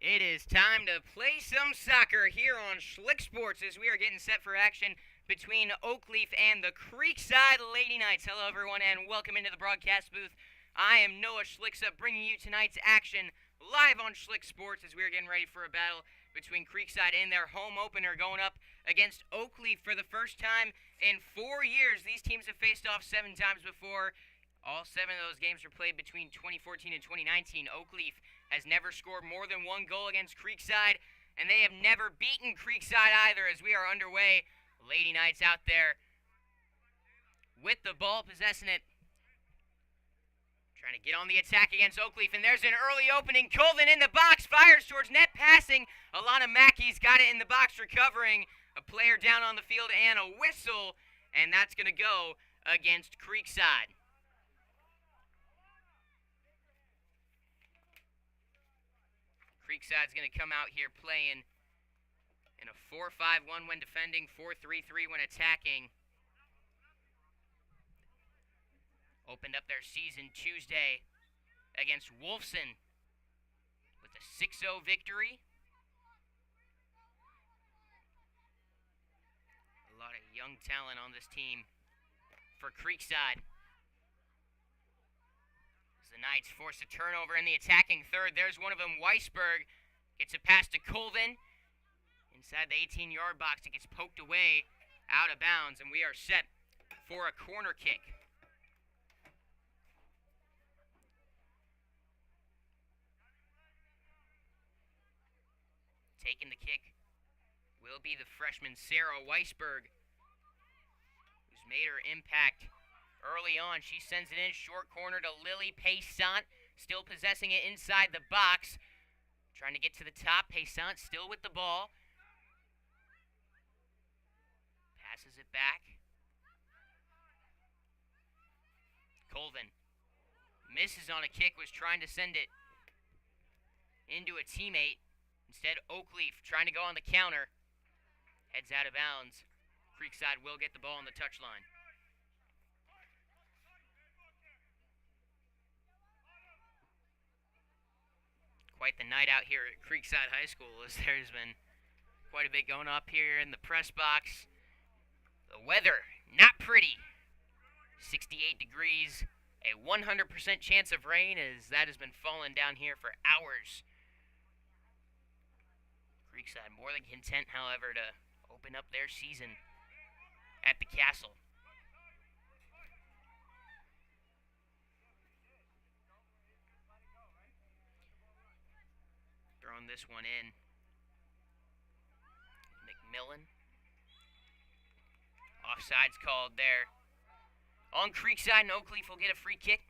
It is time to play some soccer here on Schlick Sports as we are getting set for action between Oakleaf and the Creekside Lady Knights. Hello, everyone, and welcome into the broadcast booth. I am Noah Schlicksup bringing you tonight's action live on Schlick Sports as we are getting ready for a battle between Creekside in their home opener going up against Oakleaf for the first time in 4 years. These teams have faced off 7 times before. All 7 of those games were played between 2014 and 2019. Oakleaf has never scored more than 1 goal against Creekside, and they have never beaten Creekside either as we are underway. Lady Knights out there with the ball, possessing it. Trying to get on the attack against Oakleaf, and there's an early opening. Colvin in the box, fires towards net, passing. Alana Mackey's got it in the box, recovering. A player down on the field and a whistle, and that's going to go against Creekside. Creekside's going to come out here playing in a 4-5-1 when defending, 4-3-3 when attacking. Opened up their season Tuesday against Wolfson with a 6-0 victory. A lot of young talent on this team for Creekside. The Knights force a turnover in the attacking third. There's one of them, Weisberg. Gets a pass to Colvin. Inside the 18-yard box, it gets poked away out of bounds, and we are set for a corner kick. Taking the kick will be the freshman Sarah Weisberg, who's made her impact early on. She sends it in short corner to Lily Paysant, still possessing it inside the box. Trying to get to the top. Paysant still with the ball. Passes it back. Colvin misses on a kick, was trying to send it into a teammate. Instead, Oakleaf trying to go on the counter. Heads out of bounds. Creekside will get the ball on the touchline. Quite the night out here at Creekside High School, as there's been quite a bit going up here in the press box. The weather, not pretty. 68 degrees, a 100% chance of rain, as that has been falling down here for hours. Creekside more than content, however, to open up their season at the Castle. Throwing this one in. McMillan. Offside's called there. On Creekside, and Oakleaf will get a free kick.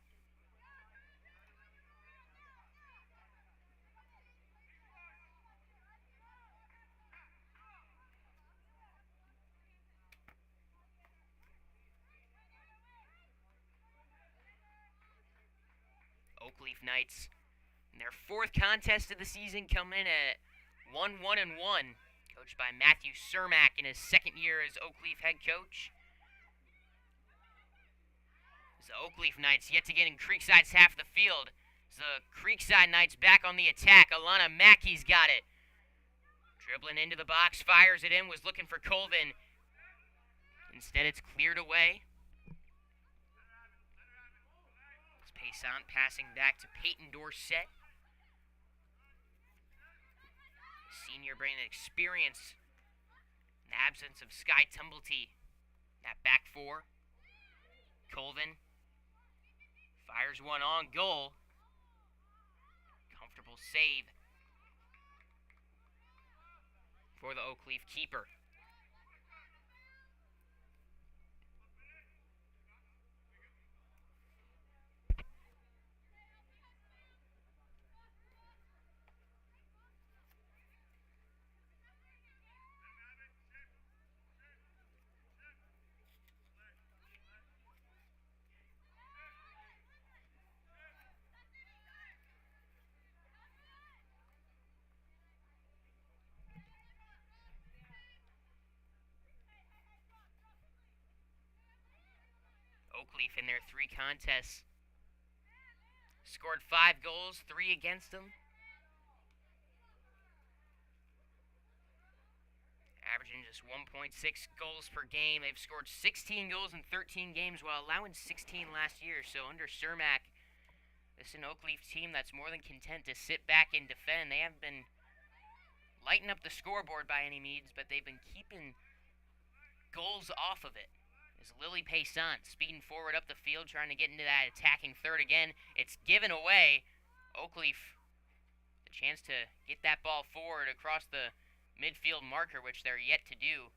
Oakleaf Knights, in their 4th contest of the season, come in at 1-1-1, coached by Matthew Cermak in his 2nd year as Oakleaf head coach. The Oakleaf Knights yet to get in Creekside's half of the field. The Creekside Knights back on the attack. Alana Mackey's got it. Dribbling into the box, fires it in, was looking for Colvin. Instead, it's cleared away. Paysant passing back to Peyton Dorsett. Senior bringing experience in the absence of Sky Tumblety. That back 4. Colvin fires one on goal. Comfortable save for the Oakleaf keeper. Oakleaf in their 3 contests scored 5 goals, 3 against them. Just 1.6 goals per game. They've scored 16 goals in 13 games while allowing 16 last year. So under Cermak, this is an Oakleaf team that's more than content to sit back and defend. They haven't been lighting up the scoreboard by any means, but they've been keeping goals off of it. Is Lily Payson speeding forward up the field, trying to get into that attacking third again. It's given away. Oakleaf, the chance to get that ball forward across the midfield marker, which they're yet to do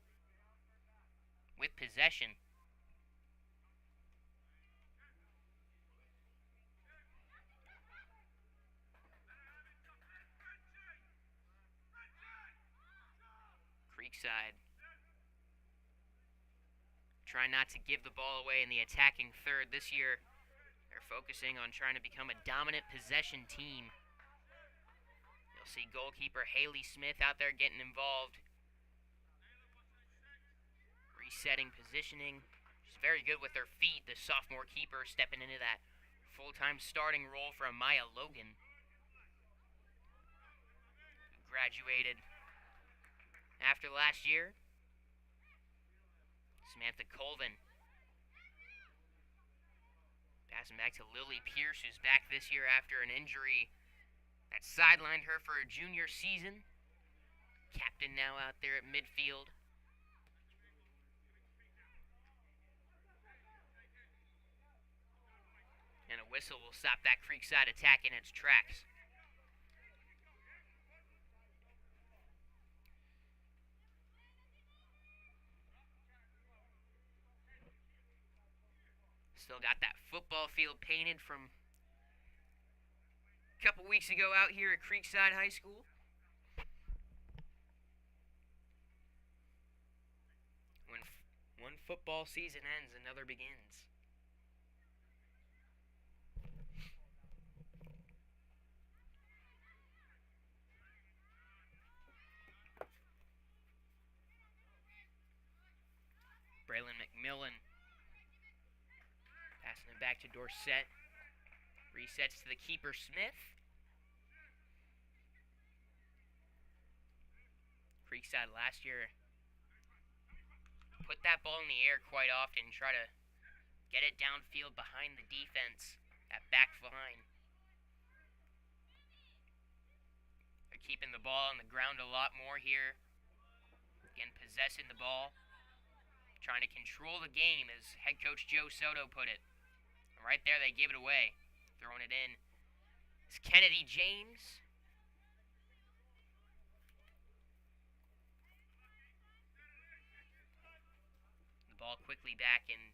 with possession. Creekside trying not to give the ball away in the attacking third. This year, they're focusing on trying to become a dominant possession team. You'll see goalkeeper Haley Smith out there getting involved. Resetting positioning. She's very good with her feet, the sophomore keeper stepping into that full-time starting role for Maya Logan, who graduated after last year. Samantha Colvin. Passing back to Lily Pierce, who's back this year after an injury that sidelined her for her junior season. Captain now out there at midfield. And a whistle will stop that Creekside attack in its tracks. Still got that football field painted from a couple weeks ago out here at Creekside High School. When one football season ends, another begins. Braylon McMillan passing it back to Dorsett. Resets to the keeper, Smith. Creekside last year put that ball in the air quite often, try to get it downfield behind the defense, that back line. They're keeping the ball on the ground a lot more here. Again, possessing the ball. Trying to control the game, as head coach Joe Soto put it. And right there, they give it away. Throwing it in. It's Kennedy James. The ball quickly back in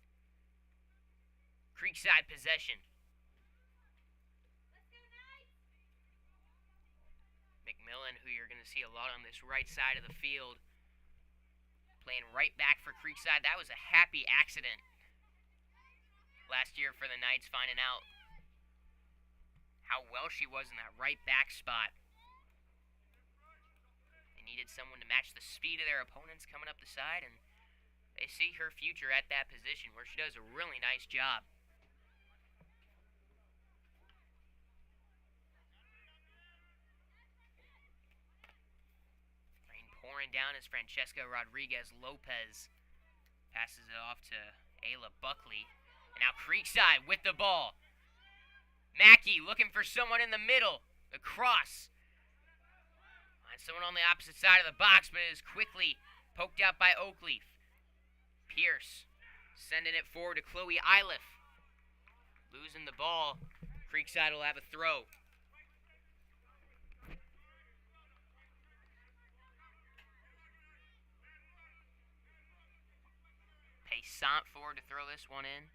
Creekside possession. McMillan, who you're going to see a lot on this right side of the field, playing right back for Creekside. That was a happy accident last year for the Knights, finding out how well she was in that right back spot. They needed someone to match the speed of their opponents coming up the side, and they see her future at that position where she does a really nice job. Rain pouring down as Francesca Rodriguez Lopez passes it off to Ayla Buckley. And now Creekside with the ball. Mackey looking for someone in the middle. The cross. Finds someone on the opposite side of the box, but it is quickly poked out by Oakleaf. Pierce sending it forward to Chloe Iliff. Losing the ball. Creekside will have a throw. Payson forward to throw this one in.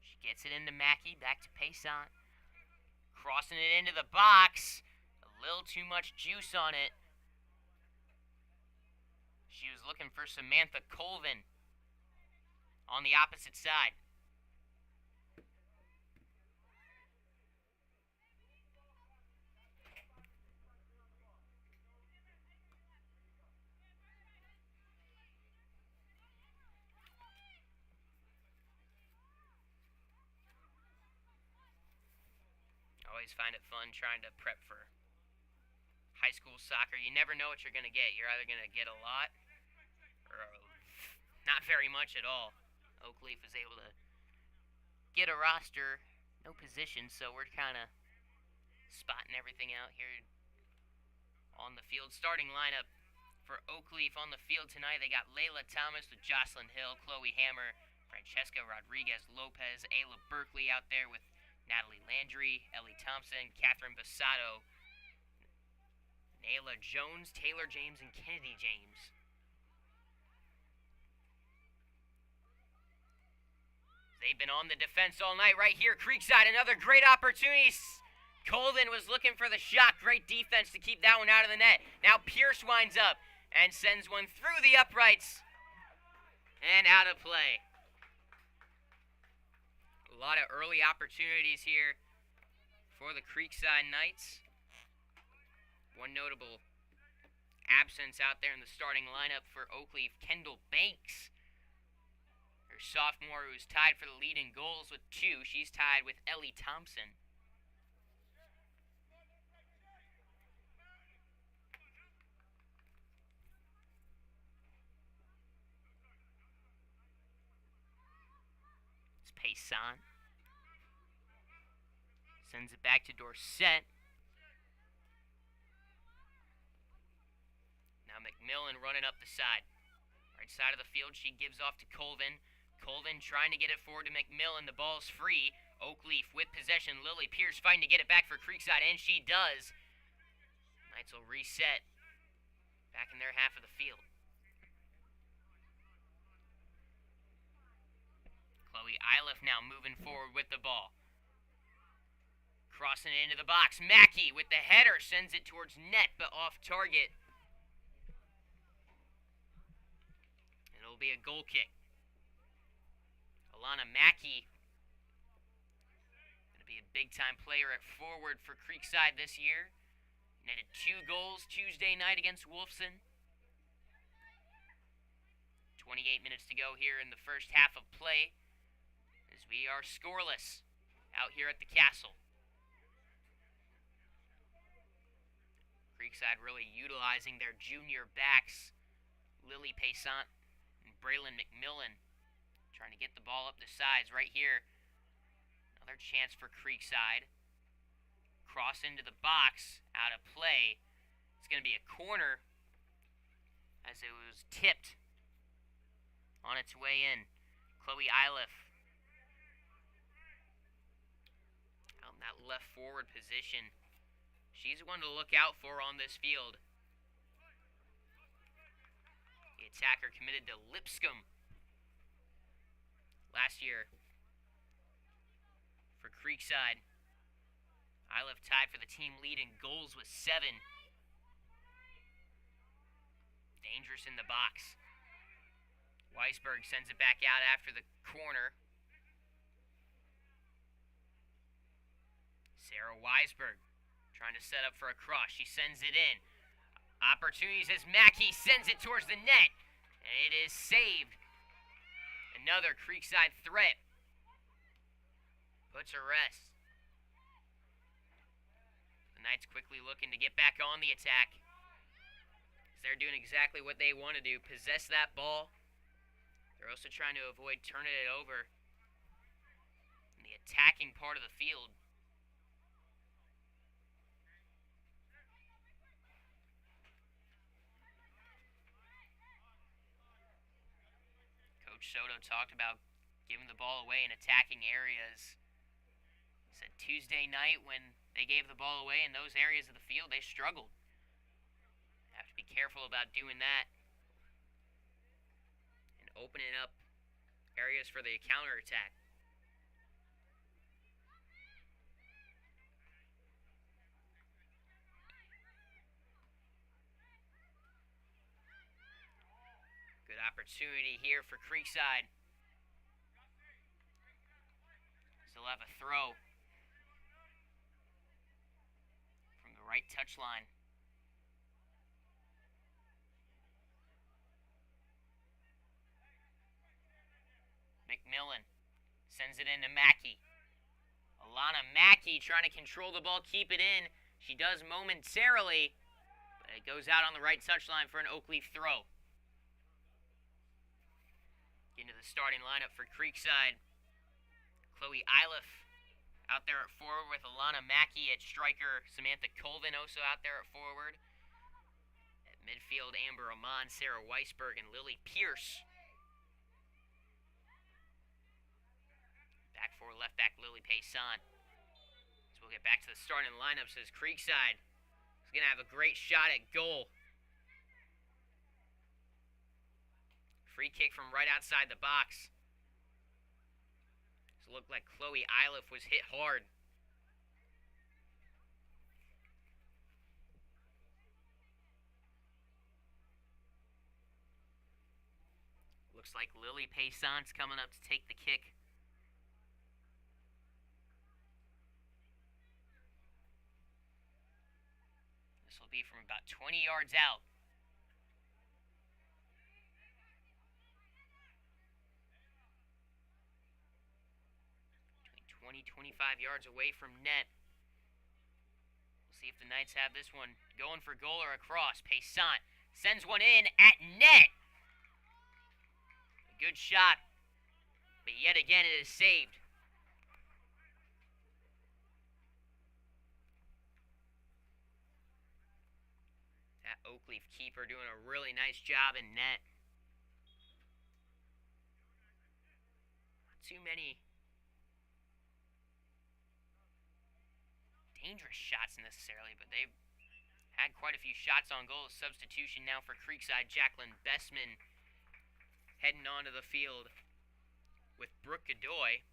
She gets it into Mackey. Back to Payson. Crossing it into the box. A little too much juice on it. She was looking for Samantha Colvin on the opposite side. Always find it fun trying to prep for high school soccer, you never know what you're going to get. You're either going to get a lot or not very much at all. Oakleaf is able to get a roster, no position, so we're kind of spotting everything out here on the field. Starting lineup for Oakleaf on the field tonight, they got Layla Thomas with Jocelyn Hill, Chloe Hammer, Francesca Rodriguez Lopez, Ayla Berkeley out there with Natalie Landry, Ellie Thompson, Catherine Basato, Nayla Jones, Taylor James, and Kennedy James. They've been on the defense all night right here. Creekside, another great opportunity. Colvin was looking for the shot. Great defense to keep that one out of the net. Now Pierce winds up and sends one through the uprights and out of play. A lot of early opportunities here for the Creekside Knights. One notable absence out there in the starting lineup for Oakleaf, Kendall Banks. Her sophomore, who's tied for the lead in goals with 2. She's tied with Ellie Thompson. It's Payson. Sends it back to Dorset. Now McMillan running up the side. Right side of the field, she gives off to Colvin. Colvin trying to get it forward to McMillan. The ball's free. Oakleaf with possession. Lily Pierce fighting to get it back for Creekside, and she does. Knights will reset back in their half of the field. Chloe Iliff now moving forward with the ball. Crossing it into the box. Mackey with the header sends it towards net, but off target. It'll be a goal kick. Alana Mackey, going to be a big-time player at forward for Creekside this year. Netted 2 goals Tuesday night against Wolfson. 28 minutes to go here in the first half of play as we are scoreless out here at the Castle. Creekside really utilizing their junior backs, Lily Payson and Braylon McMillan, trying to get the ball up the sides right here. Another chance for Creekside. Cross into the box, out of play. It's going to be a corner as it was tipped on its way in. Chloe Iliff out in that left forward position. She's one to look out for on this field. The attacker committed to Lipscomb last year for Creekside. Iliff tied for the team lead in goals with 7. Dangerous in the box. Weisberg sends it back out after the corner. Sarah Weisberg trying to set up for a cross. She sends it in. Opportunities as Mackey sends it towards the net. And it is saved. Another Creekside threat. Puts her rest. The Knights quickly looking to get back on the attack. They're doing exactly what they want to do. Possess that ball. They're also trying to avoid turning it over in the attacking part of the field. Coach Soto talked about giving the ball away in attacking areas. He said Tuesday night when they gave the ball away in those areas of the field, they struggled. Have to be careful about doing that and opening up areas for the counterattack. Good opportunity here for Creekside. Still have a throw from the right touchline. McMillan sends it into Mackey. Alana Mackey trying to control the ball, keep it in. She does momentarily. And it goes out on the right touchline for an Oakleaf throw. Into the starting lineup for Creekside. Chloe Iliff out there at forward with Alana Mackey at striker. Samantha Colvin also out there at forward. At midfield, Amber Amon, Sarah Weisberg, and Lily Pierce. Back four, left back Lily Payson. So we'll get back to the starting lineup. Says Creekside is going to have a great shot at goal. Free kick from right outside the box. It looked like Chloe Iliff was hit hard. Looks like Lily Payson's coming up to take the kick. This will be from about 20 yards out. 20-25 yards away from net. We'll see if the Knights have this one going for goal or across. Payson sends one in at net. A good shot, but yet again it is saved. That Oakleaf keeper doing a really nice job in net. Not too many dangerous shots necessarily, but they've had quite a few shots on goal. Substitution now for Creekside. Jacqueline Bessman heading onto the field with Brooke Godoy.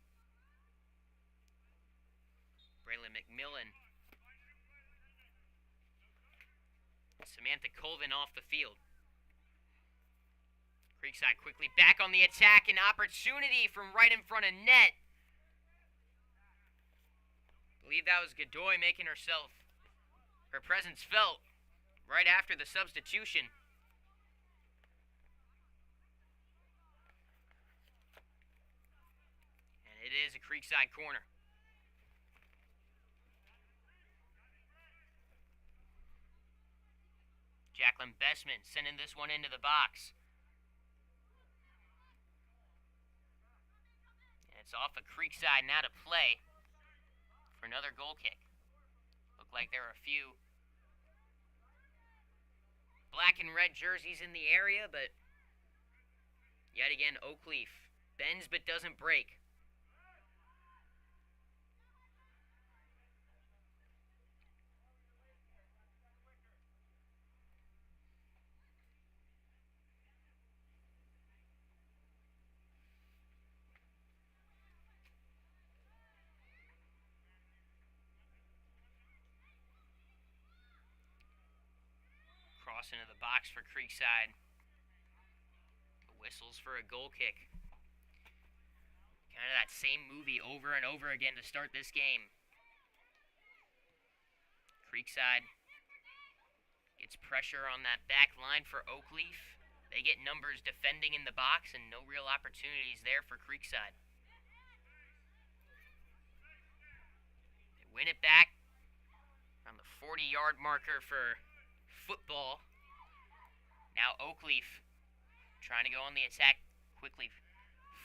Braylon McMillan. Samantha Colvin off the field. Creekside quickly back on the attack. An opportunity from right in front of net. I believe that was Godoy making her presence felt right after the substitution. And it is a Creekside corner. Jacqueline Bessman sending this one into the box. And it's off of Creekside now to play for another goal kick. Looked like there were a few black and red jerseys in the area, but yet again, Oakleaf bends but doesn't break. Cross into the box for Creekside. The whistles for a goal kick. Kind of that same movie over and over again to start this game. Creekside gets pressure on that back line for Oakleaf. They get numbers defending in the box and no real opportunities there for Creekside. They win it back on the 40-yard marker for football. Now Oakleaf trying to go on the attack quickly.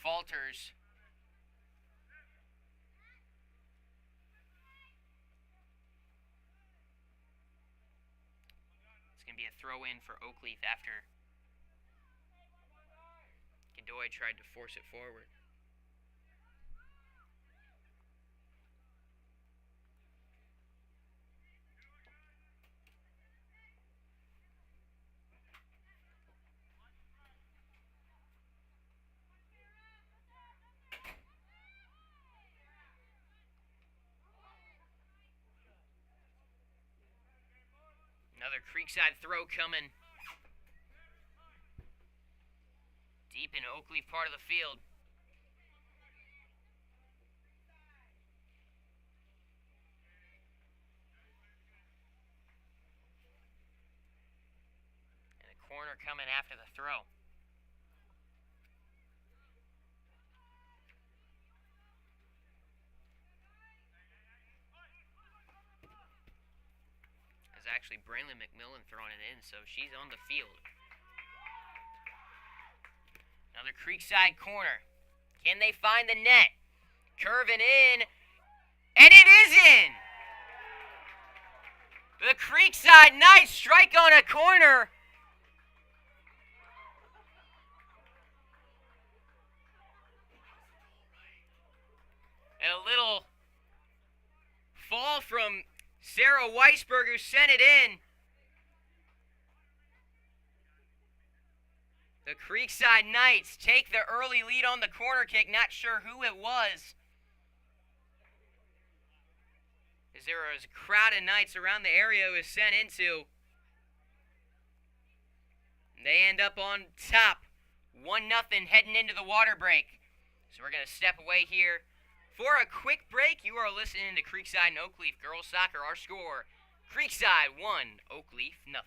Falters. It's going to be a throw-in for Oakleaf after Godoy tried to force it forward. Another Creekside throw coming. Deep in Oakleaf part of the field. And a corner coming after the throw. As was actually Braylon McMillan throwing it in, so she's on the field. Another Creekside corner. Can they find the net? Curving in, and it is in! The Creekside Knights strike on a corner. And a little fall from Sarah Weisberg, who sent it in. The Creekside Knights take the early lead on the corner kick. Not sure who it was, as there was a crowd of Knights around the area it was sent into. They end up on top, 1-0 heading into the water break. So we're going to step away here for a quick break. You are listening to Creekside and Oakleaf Girls Soccer. Our score, Creekside 1, Oakleaf 0.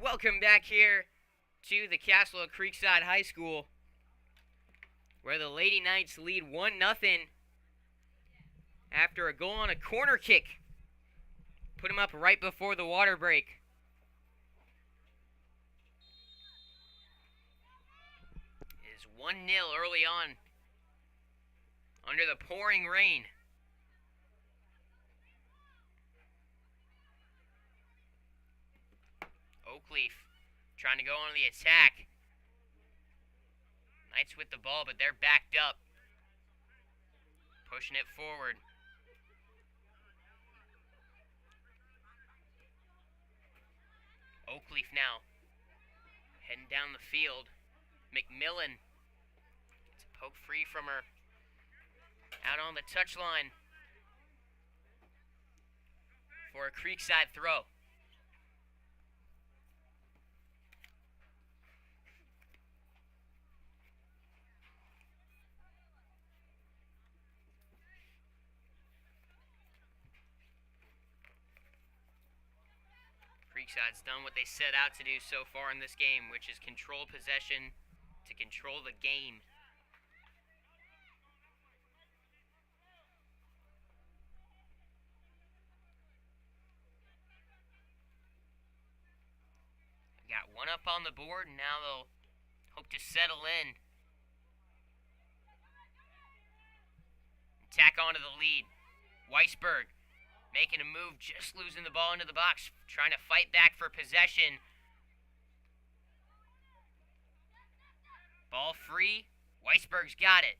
Welcome back here to the castle of Creekside High School, where the Lady Knights lead 1-0 after a goal on a corner kick. Put them up right before the water break. It is 1-0 early on under the pouring rain. Oakleaf trying to go on the attack. Knights with the ball, but they're backed up. Pushing it forward. Oakleaf now heading down the field. McMillan gets a poke free from her. Out on the touchline for a Creekside throw. Creekside's done what they set out to do so far in this game, which is control possession to control the game. Got one up on the board, and now they'll hope to settle in. Tack onto the lead. Weisberg making a move, just losing the ball into the box, trying to fight back for possession. Ball free. Weisberg's got it.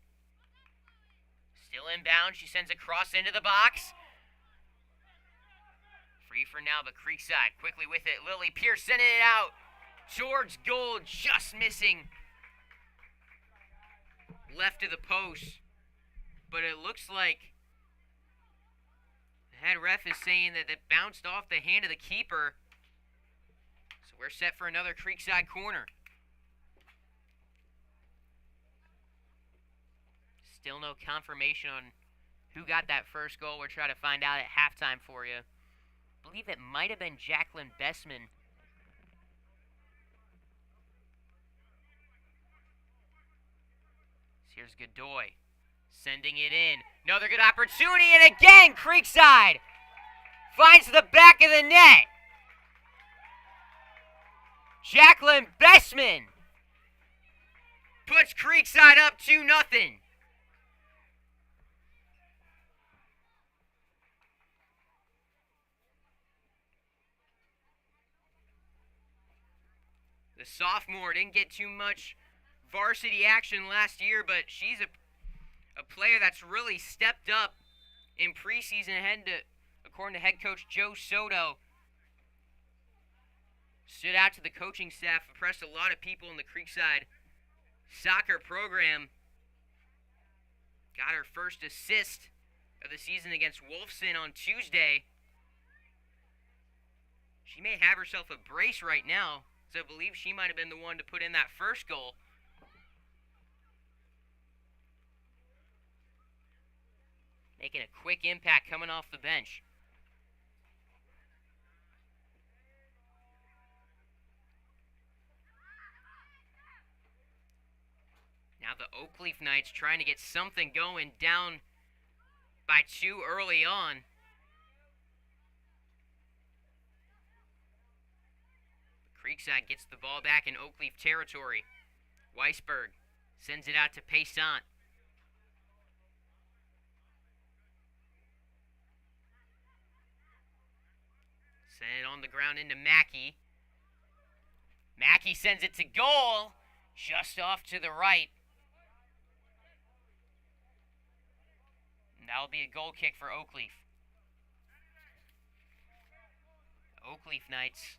Still inbound. She sends a cross into the box. Free for now, but Creekside quickly with it. Lily Pierce sending it out towards goal, just missing. Left of the post. But it looks like the head ref is saying that it bounced off the hand of the keeper. So we're set for another Creekside corner. Still no confirmation on who got that first goal. We're trying to find out at halftime for you. I believe it might have been Jacqueline Bessman. Here's Godoy. Sending it in. Another good opportunity, and again, Creekside finds the back of the net. Jacqueline Bessman puts Creekside up 2-0. The sophomore didn't get too much varsity action last year, but she's a player that's really stepped up in preseason according to head coach Joe Soto. Stood out to the coaching staff, impressed a lot of people in the Creekside soccer program. Got her first assist of the season against Wolfson on Tuesday. She may have herself a brace right now, so I believe she might have been the one to put in that first goal. Making a quick impact coming off the bench. Now the Oakleaf Knights trying to get something going, down by 2 early on. Creekside gets the ball back in Oakleaf territory. Weisberg sends it out to Paysant. Send it on the ground into Mackey. Mackey sends it to goal, just off to the right. And that'll be a goal kick for Oakleaf. Oakleaf Knights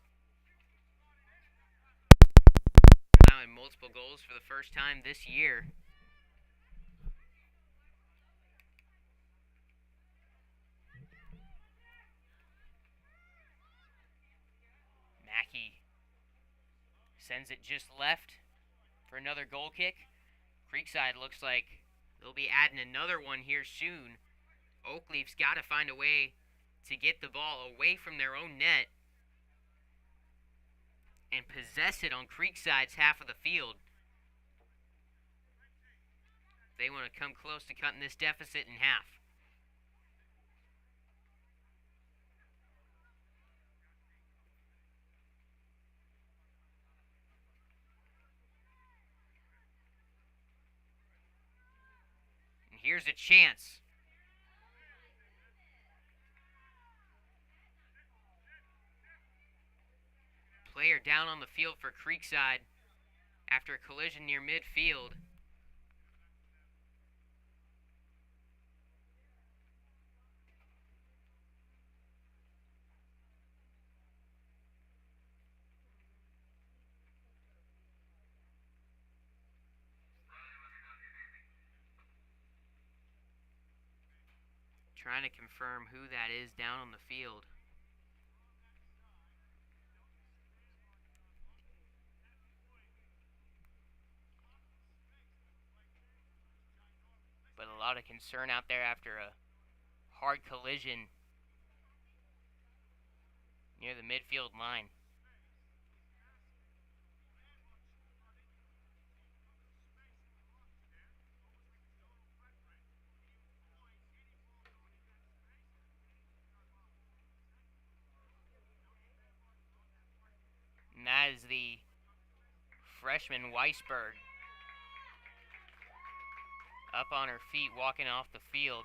allowing multiple goals for the first time this year. Mackey sends it just left for another goal kick. Creekside looks like they'll be adding another one here soon. Oakleaf's got to find a way to get the ball away from their own net and possess it on Creekside's half of the field. They want to come close to cutting this deficit in half. And here's a chance. Player down on the field for Creekside after a collision near midfield. Trying to confirm who that is down on the field. But a lot of concern out there after a hard collision near the midfield line. And that is the freshman Weisberg up on her feet, walking off the field.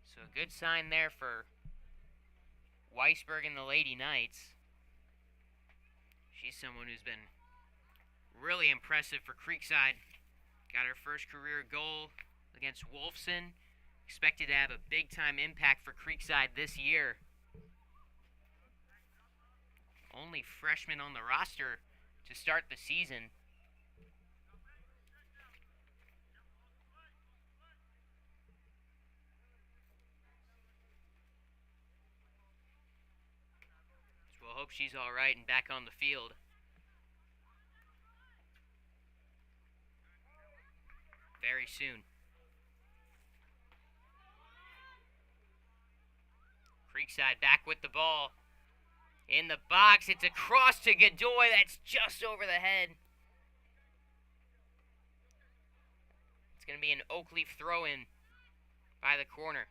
So a good sign there for Weisberg and the Lady Knights. She's someone who's been Really impressive for Creekside. Got her first career goal against Wolfson. Expected to have a big-time impact for Creekside this year. Only freshman on the roster to start the season. So we'll hope she's all right and back on the field. Very soon. Creekside back with the ball. In the box, it's a cross to Godoy. That's just over the head. It's going to be an Oakleaf throw-in by the corner.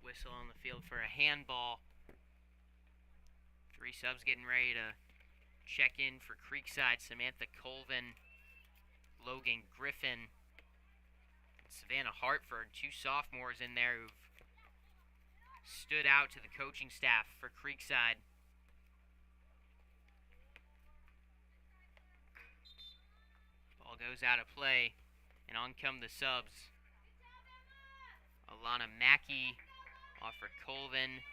Whistle on the field for a handball. 3 subs getting ready to check in for Creekside. Samantha Colvin, Logan Griffin, Savannah Hartford. 2 sophomores in there who've stood out to the coaching staff for Creekside. Ball goes out of play, and on come the subs. Alana Mackey off for Colvin.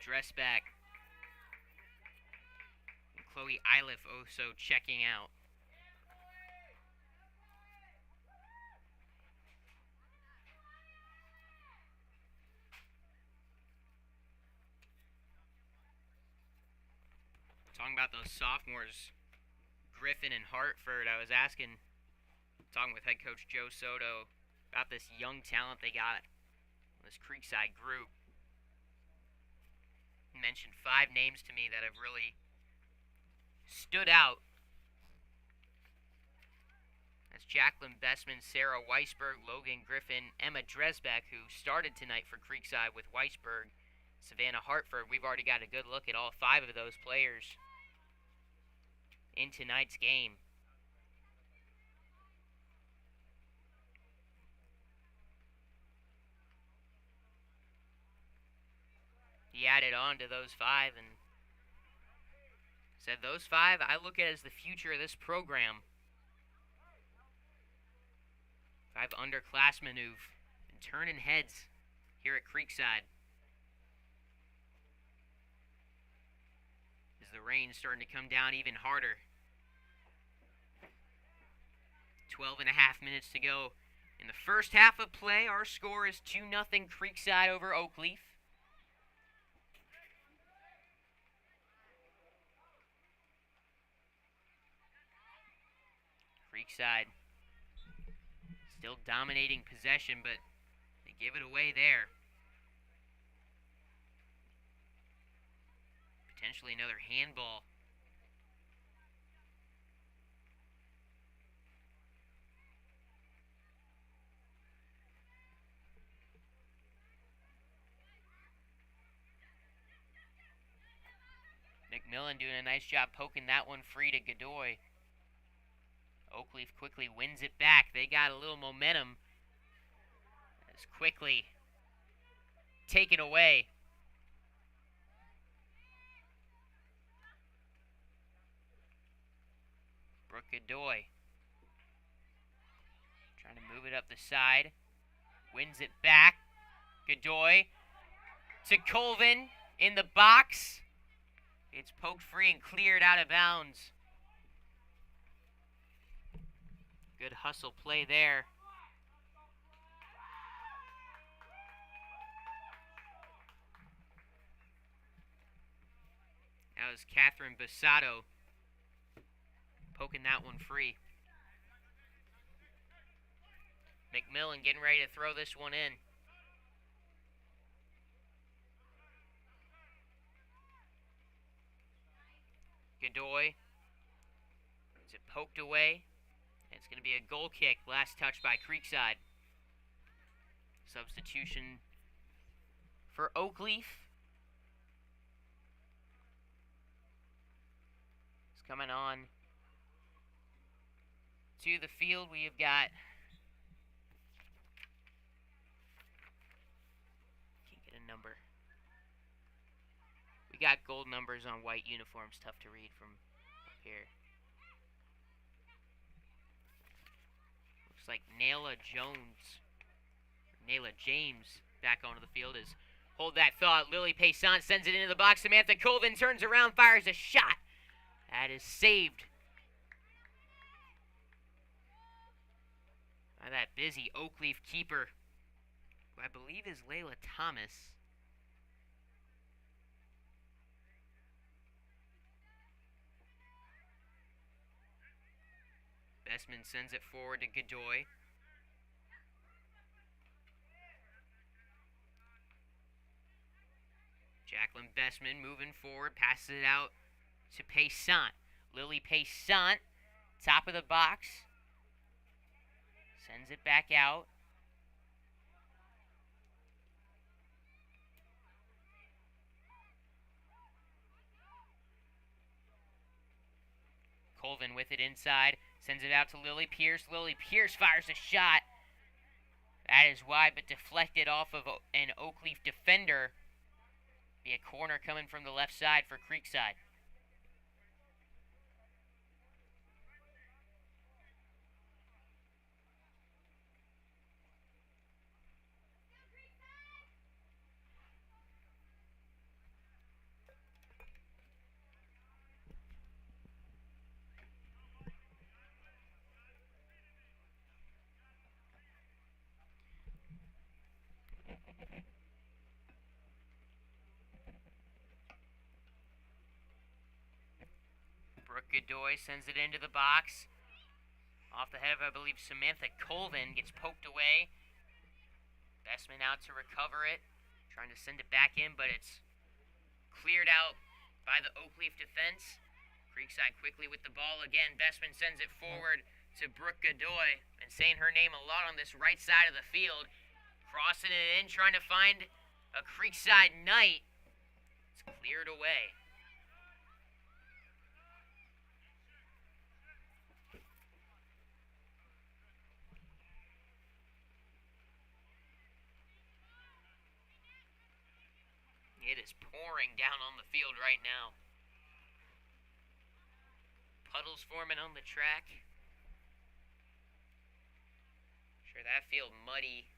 Dressback. And Chloe Iliff also checking out. Talking about those sophomores, Griffin and Hartford, I was talking with head coach Joe Soto about this young talent they got, this Creekside group. He mentioned 5 names to me that have really stood out. That's Jacqueline Bessman, Sarah Weisberg, Logan Griffin, Emma Dresbeck, who started tonight for Creekside with Weisberg, Savannah Hartford. We've already got a good look at all 5 of those players in tonight's game. He added on to those 5 and said those 5 I look at as the future of this program. 5 underclassmen who've been turning heads here at Creekside. As the rain's starting to come down even harder. 12.5 minutes to go in the first half of play. Our score is 2-0 Creekside over Oakleaf. Creekside still dominating possession, but they give it away there. Potentially another handball. McMillan doing a nice job poking that one free to Godoy. Oakleaf quickly wins it back. They got a little momentum. As quickly taken away. Brooke Godoy trying to move it up the side. Wins it back. Godoy to Colvin in the box. It's poked free and cleared out of bounds. Good hustle play there. That was Catherine Basato poking that one free. McMillan getting ready to throw this one in. Godoy. Is it poked away? It's going to be a goal kick. Last touch by Creekside. Substitution for Oakleaf. It's coming on to the field. We have got, can't get a number. We got gold numbers on white uniforms, tough to read from up here. Looks like Nayla James back onto the field is hold that thought. Lily Payson sends it into the box. Samantha Colvin turns around, fires a shot. That is saved by that busy Oakleaf keeper, who I believe is Layla Thomas. Bestman sends it forward to Godoy. Jacqueline Bestman moving forward, passes it out to Payson. Lily Payson, top of the box, sends it back out. Colvin with it inside, sends it out to Lily Pierce. Lily Pierce fires a shot. That is wide, but deflected off of an Oakleaf defender. Be a corner coming from the left side for Creekside. Brooke Godoy sends it into the box. Off the head of, I believe, Samantha Colvin, gets poked away. Bestman out to recover it. Trying to send it back in, but it's cleared out by the Oakleaf defense. Creekside quickly with the ball again. Bestman sends it forward to Brooke Godoy. Been saying her name a lot on this right side of the field. Crossing it in, trying to find a Creekside Knight. It's cleared away. It is pouring down on the field right now. Puddles forming on the track. Sure, that field muddy.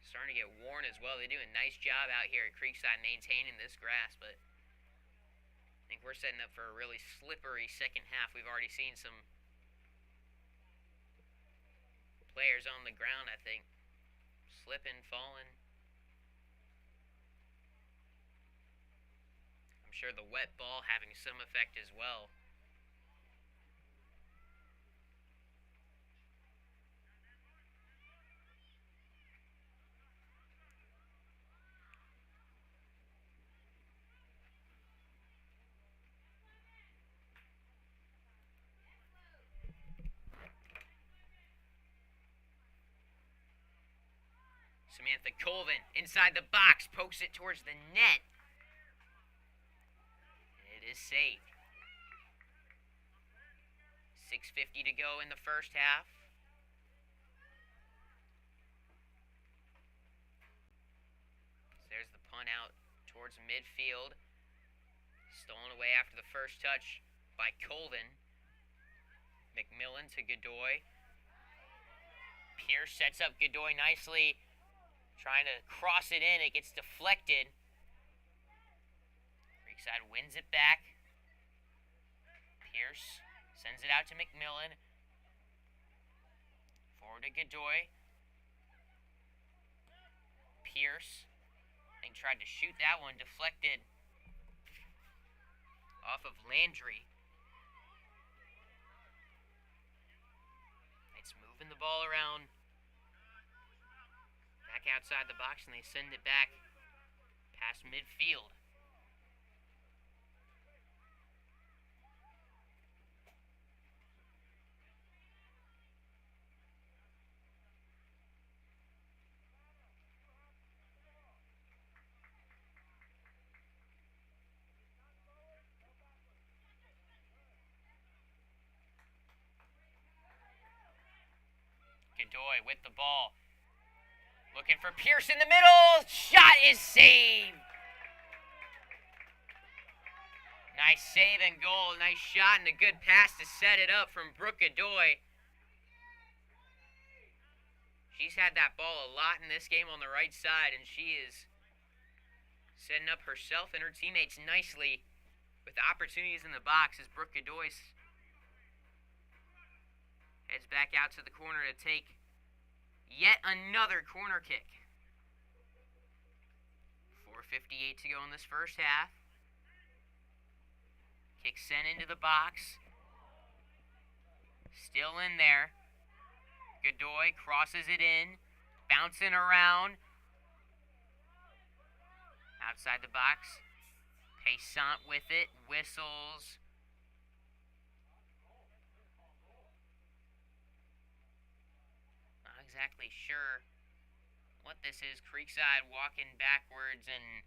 Starting to get worn as well. They do a nice job out here at Creekside maintaining this grass, but I think we're setting up for a really slippery second half. We've already seen some players on the ground, I think, slipping, falling. I'm sure the wet ball having some effect as well. Samantha Colvin inside the box, pokes it towards the net. It is saved. 6:50 to go in the first half. There's the punt out towards midfield. Stolen away after the first touch by Colvin. McMillan to Godoy. Pierce sets up Godoy nicely. Trying to cross it in. It gets deflected. Creekside wins it back. Pierce sends it out to McMillan. Forward to Godoy. Pierce, I think, tried to shoot that one. Deflected off of Landry. It's moving the ball around. Back outside the box, and they send it back past midfield. Godoy with the ball. Looking for Pierce in the middle. Shot is saved. Nice save and goal. Nice shot and a good pass to set it up from Brooke Godoy. She's had that ball a lot in this game on the right side, and she is setting up herself and her teammates nicely with opportunities in the box as Brooke Godoy heads back out to the corner to take yet another corner kick. 4:58 to go in this first half. Kick sent into the box. Still in there. Godoy crosses it in. Bouncing around. Outside the box. Paysant with it. Whistles. Not exactly sure what this is. Creekside walking backwards and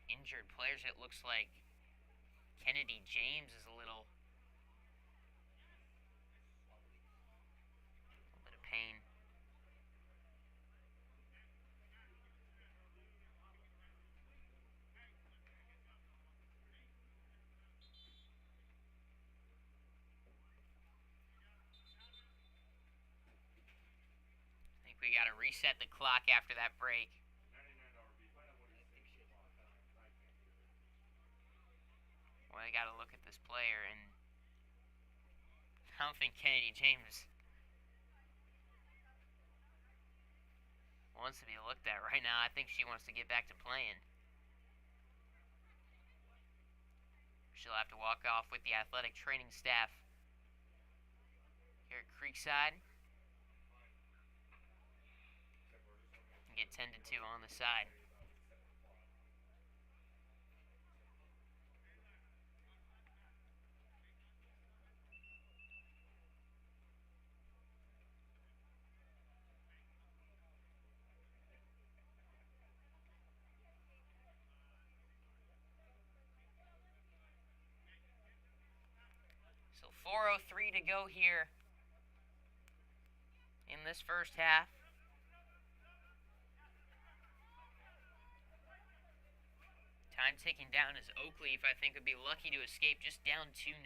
injured players. It looks like Kennedy James is a little bit of pain. I think we got to reset the clock after that break. Well, I got to look at this player, and I don't think Kennedy James wants to be looked at right now. I think she wants to get back to playing. She'll have to walk off with the athletic training staff here at Creekside and get tended to on the side. So 4:03 to go here in this first half. Time ticking down as Oakleaf, I think, would be lucky to escape just down 2-0.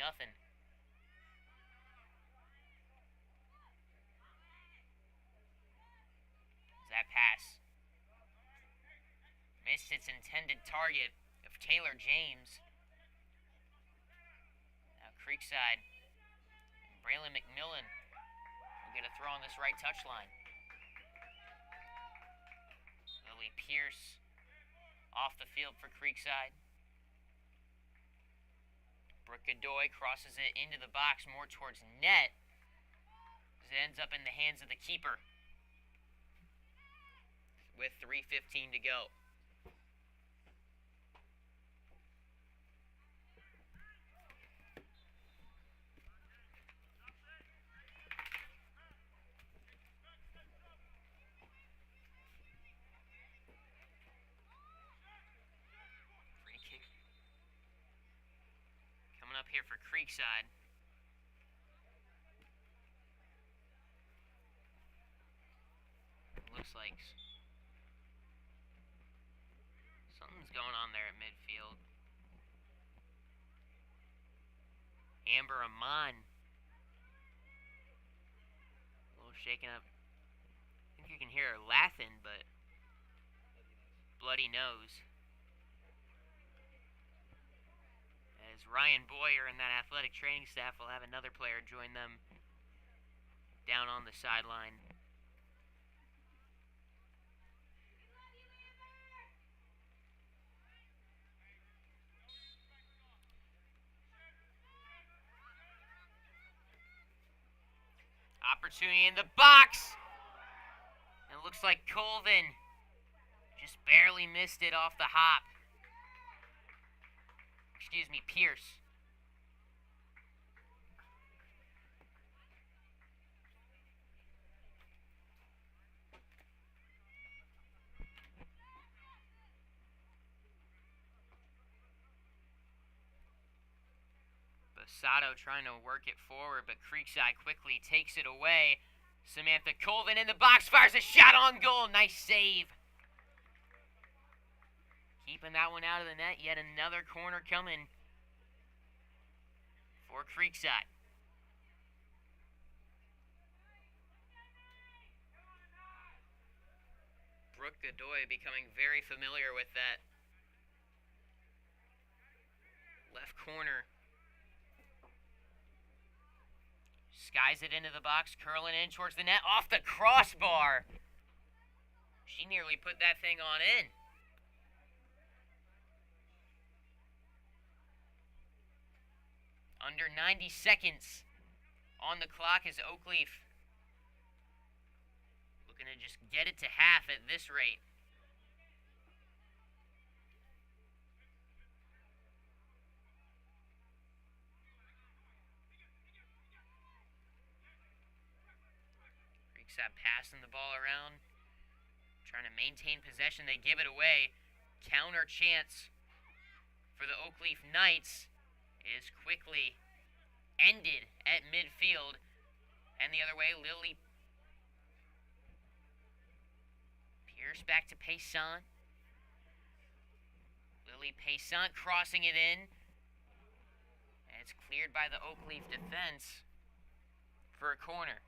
That pass missed its intended target of Taylor James. Now Creekside, Braylon McMillan will get a throw on this right touchline. Lily Pierce off the field for Creekside. Brooke Godoy crosses it into the box more towards net as it ends up in the hands of the keeper with 3:15 to go. Free kick coming up here for Creekside. Looks like something's going on there at midfield. Amber Amon. A little shaken up. I think you can hear her laughing, but bloody nose. As Ryan Boyer and that athletic training staff will have another player join them down on the sideline. Opportunity in the box. And it looks like Colvin just barely missed it off the hop. Excuse me, Pierce. Sato trying to work it forward, but Creekside quickly takes it away. Samantha Colvin in the box, fires a shot on goal. Nice save. Keeping that one out of the net. Yet another corner coming for Creekside. Brooke Godoy becoming very familiar with that left corner. Skies it into the box, curling in towards the net, off the crossbar. She nearly put that thing on in. Under 90 seconds on the clock as Oakleaf looking to just get it to half at this rate. Creekside passing the ball around, trying to maintain possession. They give it away. Counter chance for the Oakleaf Knights is quickly ended at midfield. And the other way, Lily Pierce back to Payson. Lily Payson crossing it in. And it's cleared by the Oakleaf defense for a corner.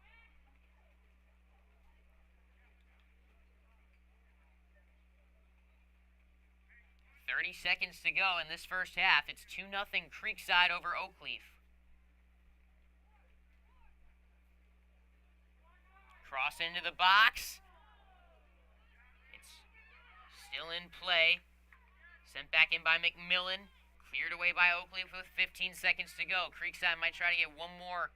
.30 seconds to go in this first half. It's 2-0 Creekside over Oakleaf. Cross into the box. It's still in play. Sent back in by McMillan. Cleared away by Oakleaf with 15 seconds to go. Creekside might try to get one more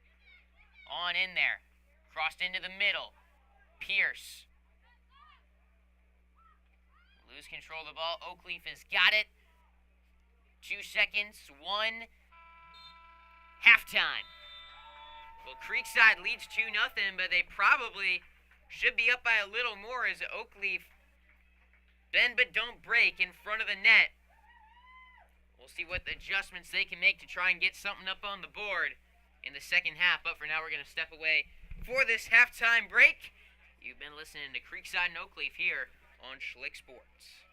on in there. Crossed into the middle. Pierce. Lose control of the ball. Oakleaf has got it. 2 seconds. 1. Halftime. Well, Creekside leads 2-0, but they probably should be up by a little more as Oakleaf bend but don't break in front of the net. We'll see what adjustments they can make to try and get something up on the board in the second half. But for now, we're going to step away for this halftime break. You've been listening to Creekside and Oakleaf here on Schlick Sports.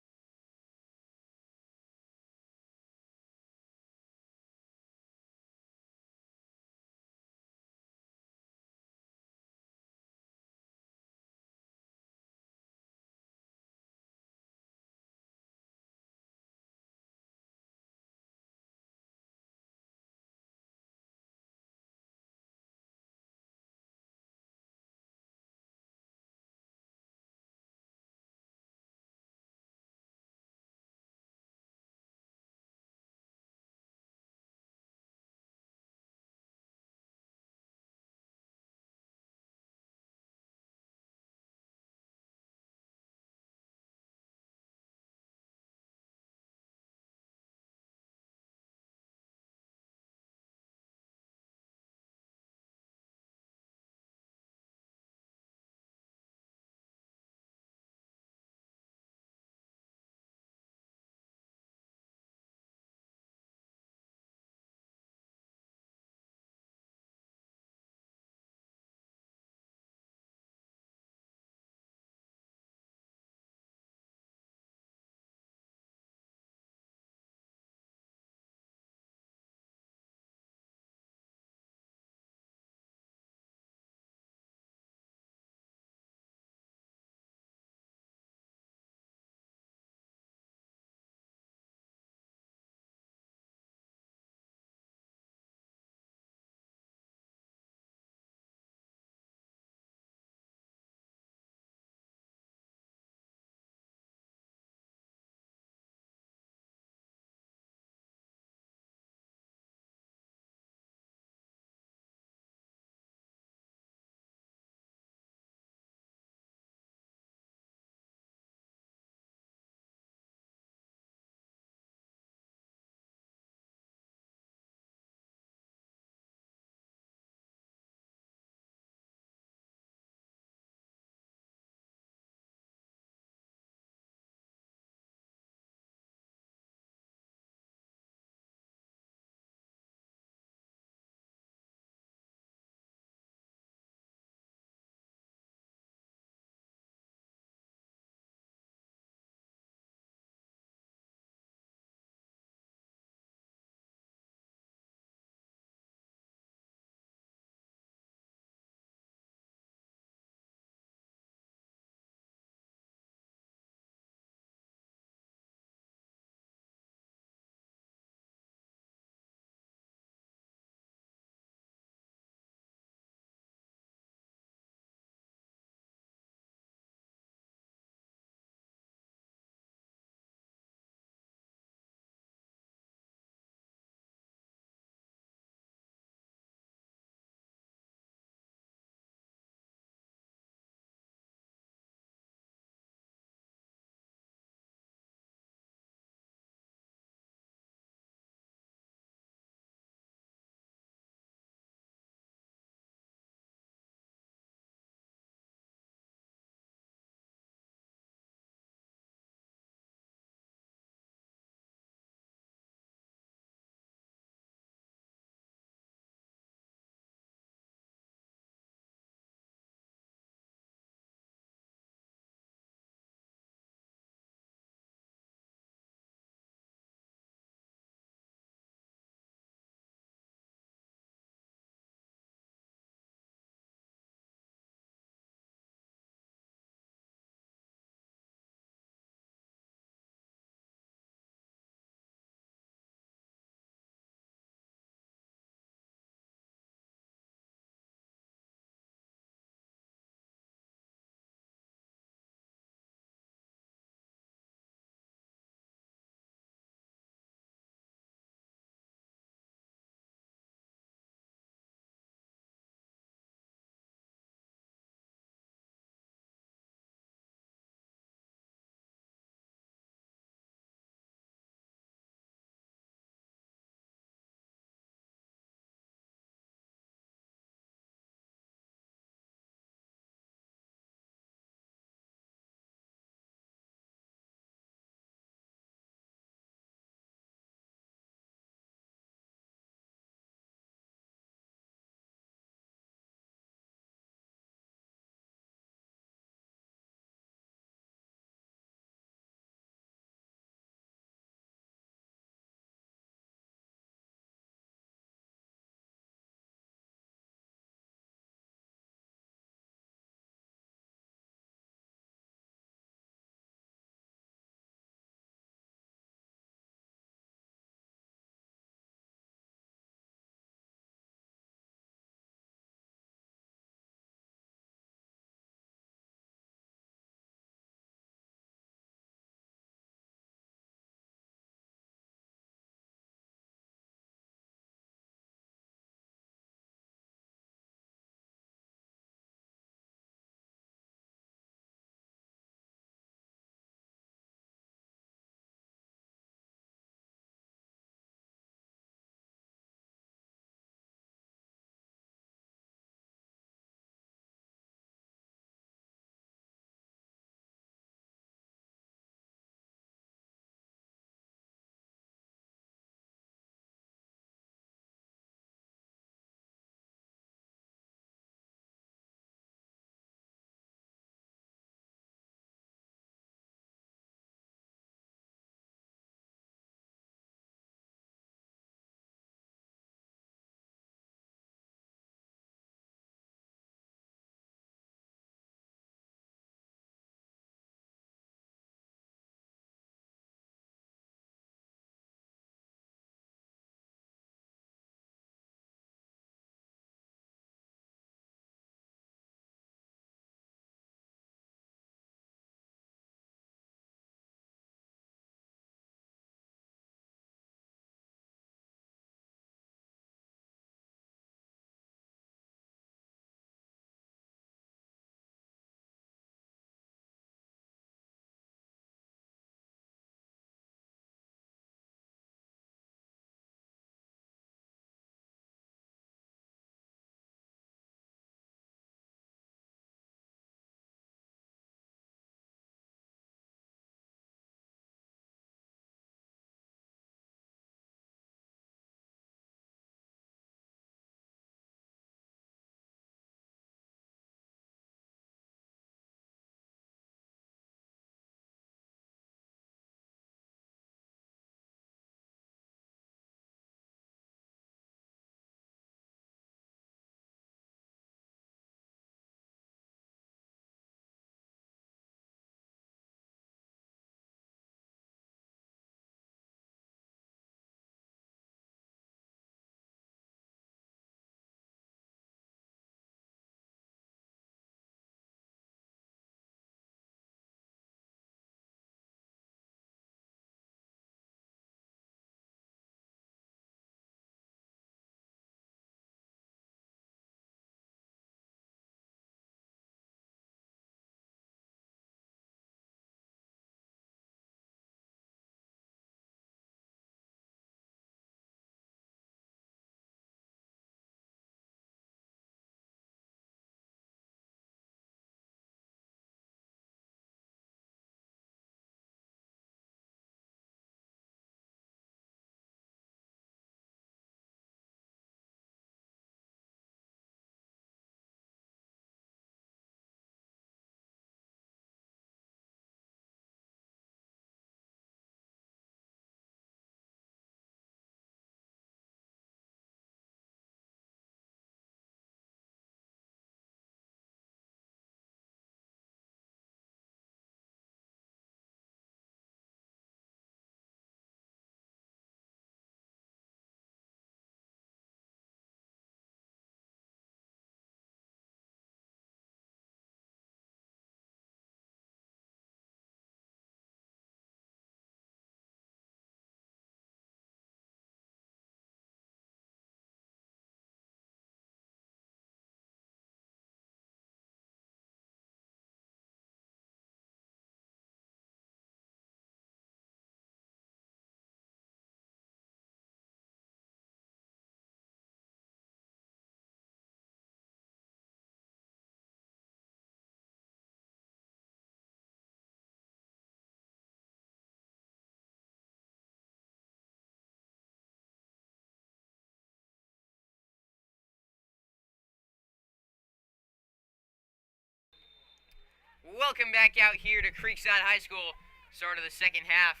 Welcome back out here to Creekside High School. Start of the second half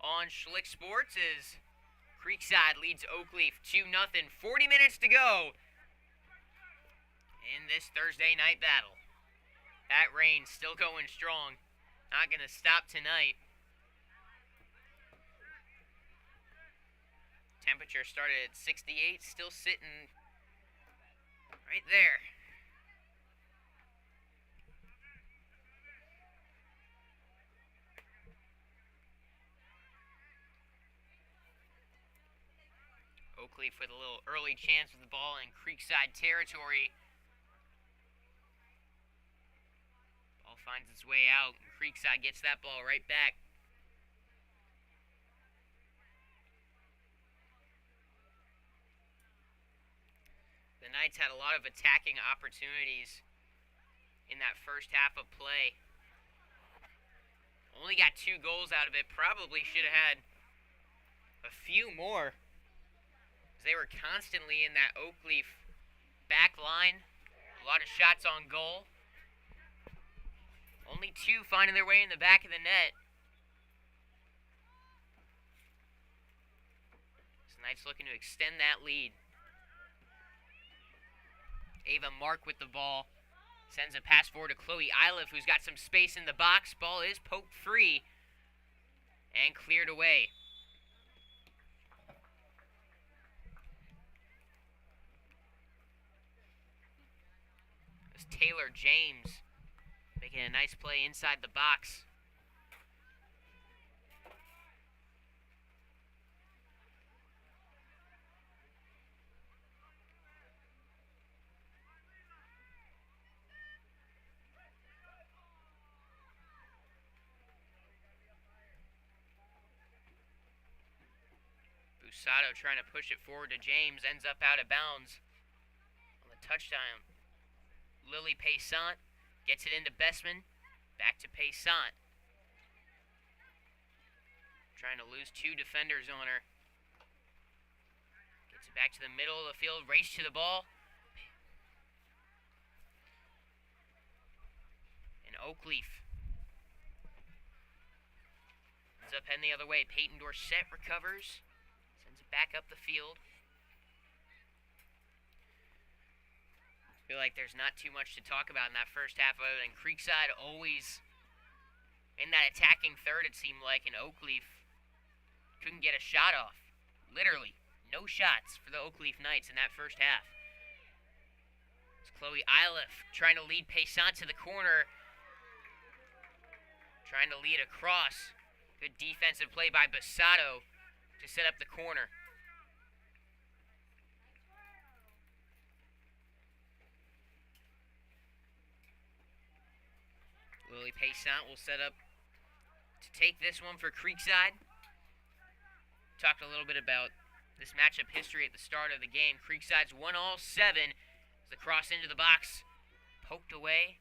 on Schlick Sports as Creekside leads Oakleaf 2-0. 40 minutes to go in this Thursday night battle. That rain still going strong. Not going to stop tonight. Temperature started at 68, still sitting right there. Oakleaf with a little early chance with the ball in Creekside territory. Ball finds its way out. Creekside gets that ball right back. The Knights had a lot of attacking opportunities in that first half of play. Only got 2 goals out of it. Probably should have had a few more. They were constantly in that Oakleaf back line. A lot of shots on goal. Only 2 finding their way in the back of the net. So Knights looking to extend that lead. Ava Mark with the ball. Sends a pass forward to Chloe Oakleaf, who's got some space in the box. Ball is poked free and cleared away. Taylor James making a nice play inside the box. Bussato trying to push it forward to James, ends up out of bounds on the touchdown. Lily Paysant gets it into Bestman. Back to Paysant. Trying to lose 2 defenders on her. Gets it back to the middle of the field. Race to the ball. And Oakleaf ends up heading the other way. Peyton Dorsett recovers. Sends it back up the field. Feel like there's not too much to talk about in that first half other than Creekside always in that attacking third, it seemed like, and Oakleaf couldn't get a shot off. Literally, no shots for the Oakleaf Knights in that first half. It's Chloe Oakleaf trying to lead Paysant to the corner. Trying to lead across. Good defensive play by Bussato to set up the corner. Lily Paysant will set up to take this one for Creekside. Talked a little bit about this matchup history at the start of the game. Creekside's won all 7. As the cross into the box, poked away.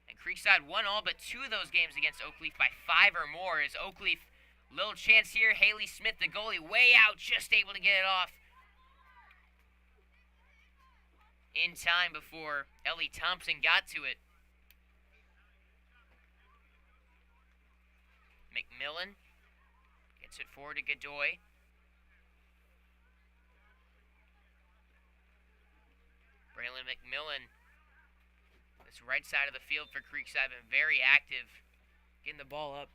And Creekside won all but 2 of those games against Oakleaf by 5 or more. As Oakleaf, little chance here. Haley Smith, the goalie, way out, just able to get it off in time before Ellie Thompson got to it. McMillan gets it forward to Godoy. Braylon McMillan, this right side of the field for Creekside, been very active, getting the ball up.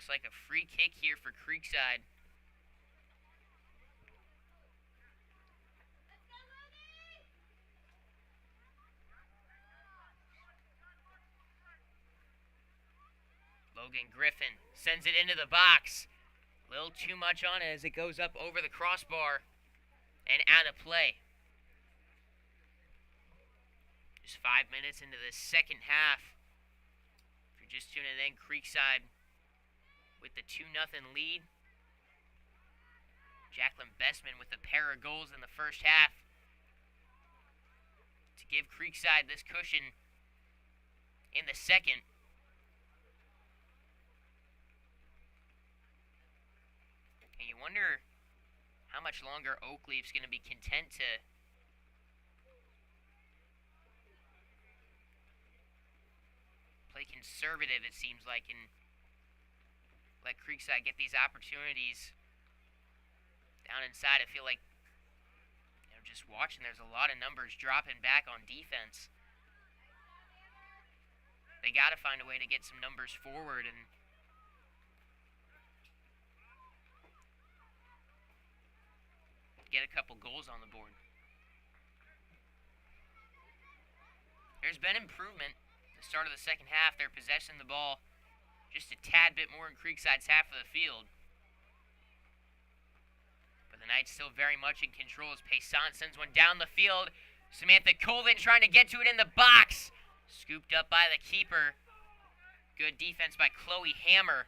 Looks like a free kick here for Creekside. Logan Griffin sends it into the box. A little too much on it as it goes up over the crossbar and out of play. Just 5 minutes into the second half. If you're just tuning in, Creekside with the 2-0 lead. Jacqueline Bestman with a pair of goals in the first half. to give Creekside this cushion in the second. And you wonder how much longer Oakleaf's going to be content to play conservative, it seems like, and let Creekside get these opportunities down inside. I feel like, just watching, there's a lot of numbers dropping back on defense. They got to find a way to get some numbers forward and get a couple goals on the board. There's been improvement. At the start of the second half, they're possessing the ball just a tad bit more in Creekside's half of the field. But the Knights still very much in control as Payson sends one down the field. Samantha Colvin trying to get to it in the box. Scooped up by the keeper. Good defense by Chloe Hammer.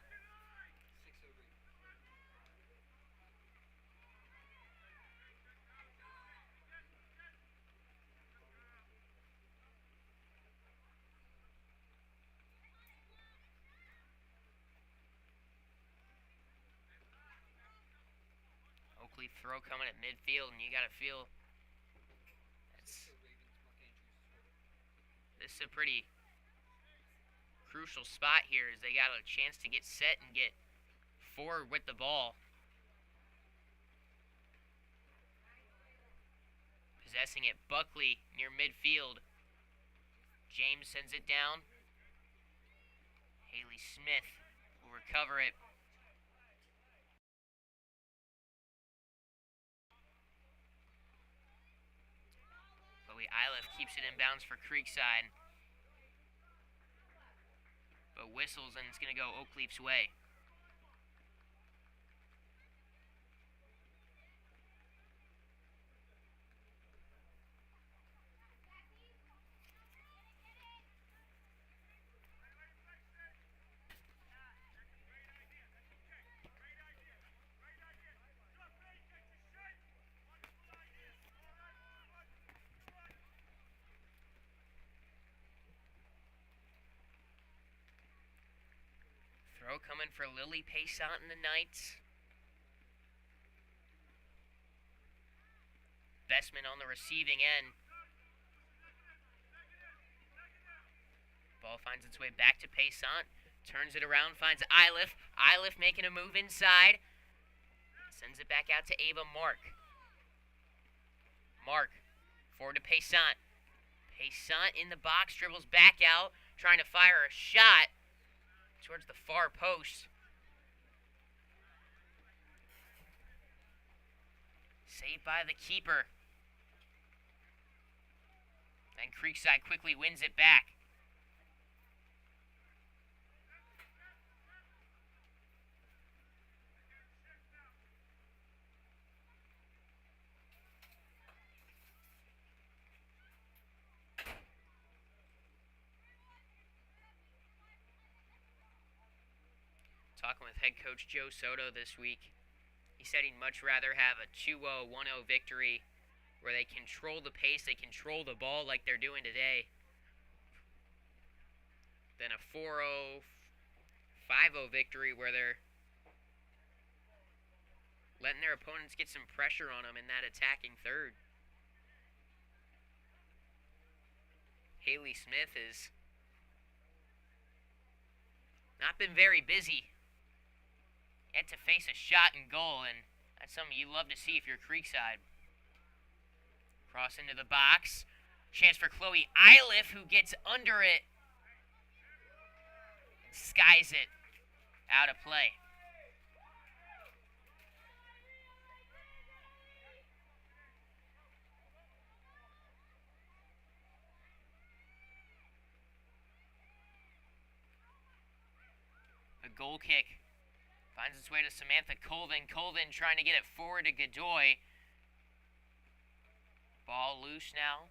Oakleaf throw coming at midfield, and you got to feel this is a pretty crucial spot here, as they got a chance to get set and get forward with the ball. Possessing it, Buckley near midfield. James sends it down. Haley Smith will recover it. Oakleaf keeps it inbounds for Creekside. But whistles, and it's going to go Oakleaf's way. Throw coming for Lily Paysant and the Knights. Bestman on the receiving end. Ball finds its way back to Paysant. Turns it around, finds Oakleaf. Oakleaf making a move inside. Sends it back out to Ava Mark. Mark, forward to Paysant. Paysant in the box, dribbles back out, trying to fire a shot towards the far post. Saved by the keeper. And Creekside quickly wins it back. Talking with head coach Joe Soto this week, he said he'd much rather have a 2-0, 1-0 victory where they control the pace, they control the ball like they're doing today, than a 4-0, 5-0 victory where they're letting their opponents get some pressure on them in that attacking third. Haley Smith has not been very busy. Yet to face a shot and goal, and that's something you love to see if you're Creekside. Cross into the box. Chance for Chloe Oakleaf, who gets under it and skies it out of play. A goal kick. Finds its way to Samantha Colvin. Colvin trying to get it forward to Godoy. Ball loose now.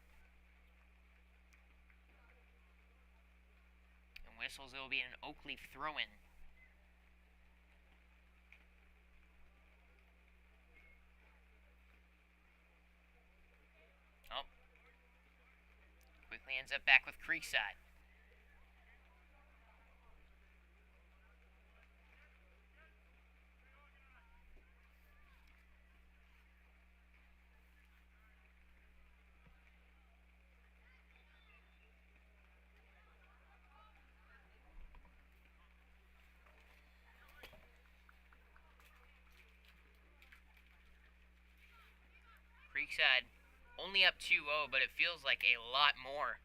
And whistles, it will be an Oakleaf throw-in. Oh. Ends up back with Creekside. Creekside only up 2-0, but it feels like a lot more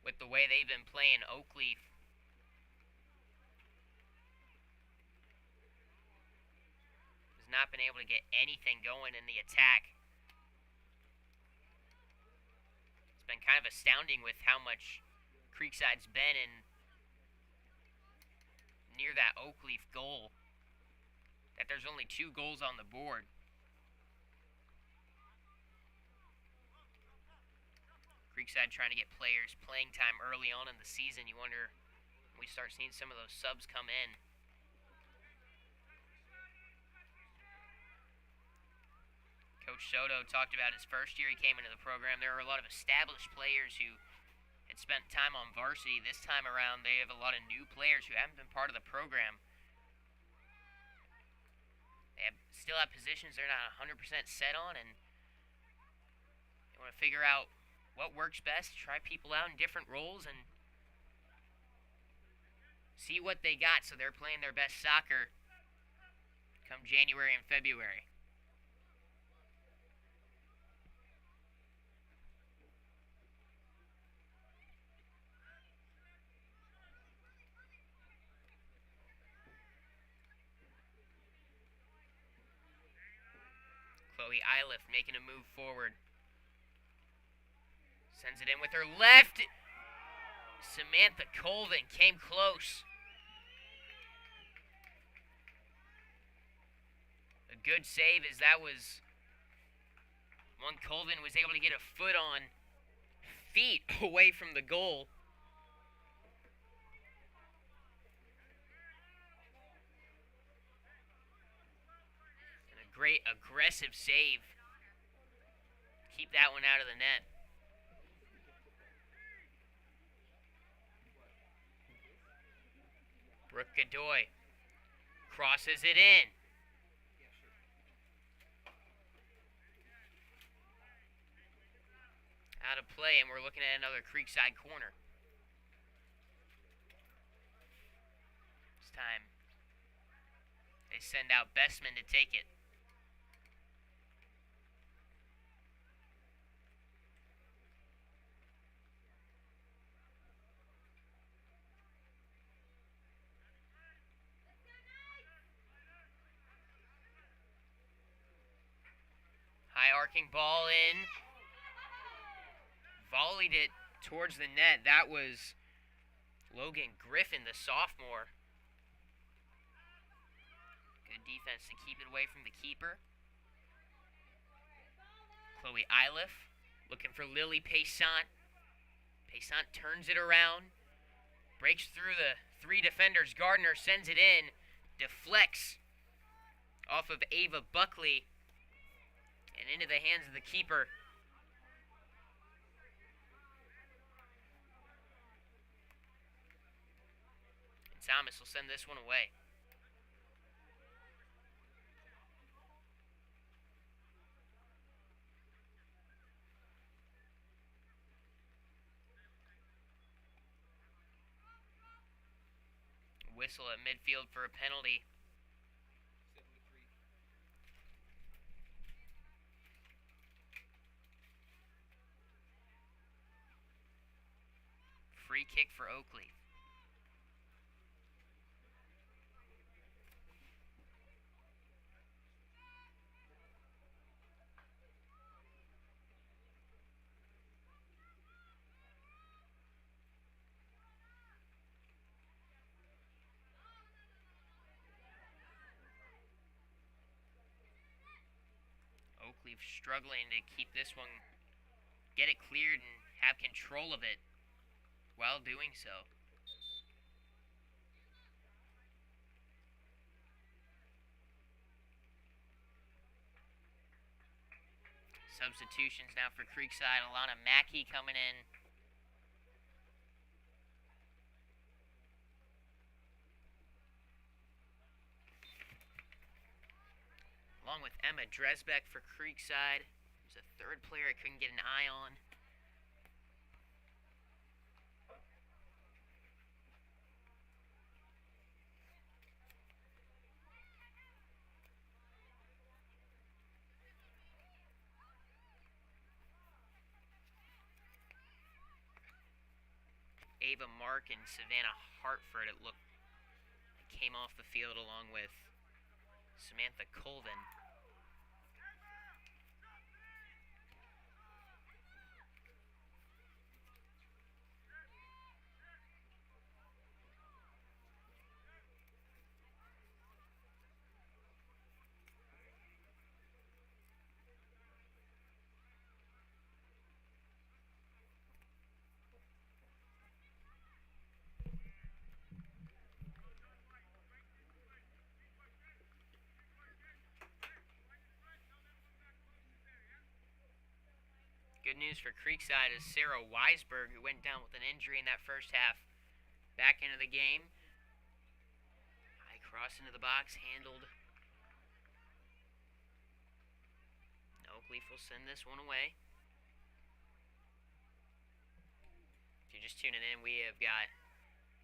with the way they've been playing. Oakleaf has not been able to get anything going in the attack. It's been kind of astounding with how much Creekside's been in near that Oakleaf goal, that there's only 2 goals on the board. Creekside trying to get players playing time early on in the season. You wonder when we start seeing some of those subs come in. Coach Soto talked about his first year he came into the program. There were a lot of established players who had spent time on varsity. This time around, they have a lot of new players who haven't been part of the program. They still have positions they're not 100% set on, and they want to figure out what works best, try people out in different roles, and see what they got so they're playing their best soccer come January and February. Oakleaf making a move forward. Sends it in with her left. Samantha Colvin came close. A good save, as that was one Colvin was able to get a foot on, feet away from the goal. And a great aggressive save. Keep that one out of the net. Brooke Godoy crosses it in. Out of play, and we're looking at another Creekside corner. This time, they send out Bestman to take it. High arcing ball in. Volleyed it towards the net. That was Logan Griffin, the sophomore. Good defense to keep it away from the keeper. Chloe Iliff looking for Lily Paysant. Paysant turns it around. Breaks through the 3 defenders. Gardner sends it in. Deflects off of Ava Buckley and into the hands of the keeper. And Thomas will send this one away. Whistle at midfield for a penalty. Free kick for Oakleaf. Oakleaf struggling to keep this one, get it cleared and have control of it while doing so. Substitutions now for Creekside. Alana Mackey coming in. along with Emma Dresbeck for Creekside. There's a third player I couldn't get an eye on. Ava Mark and Savannah Hartford, it looked, came off the field along with Samantha Colvin. Good news for Creekside is Sarah Weisberg, who went down with an injury in that first half, back into the game. High cross into the box, handled. Oakleaf will send this one away. If you're just tuning in, we have got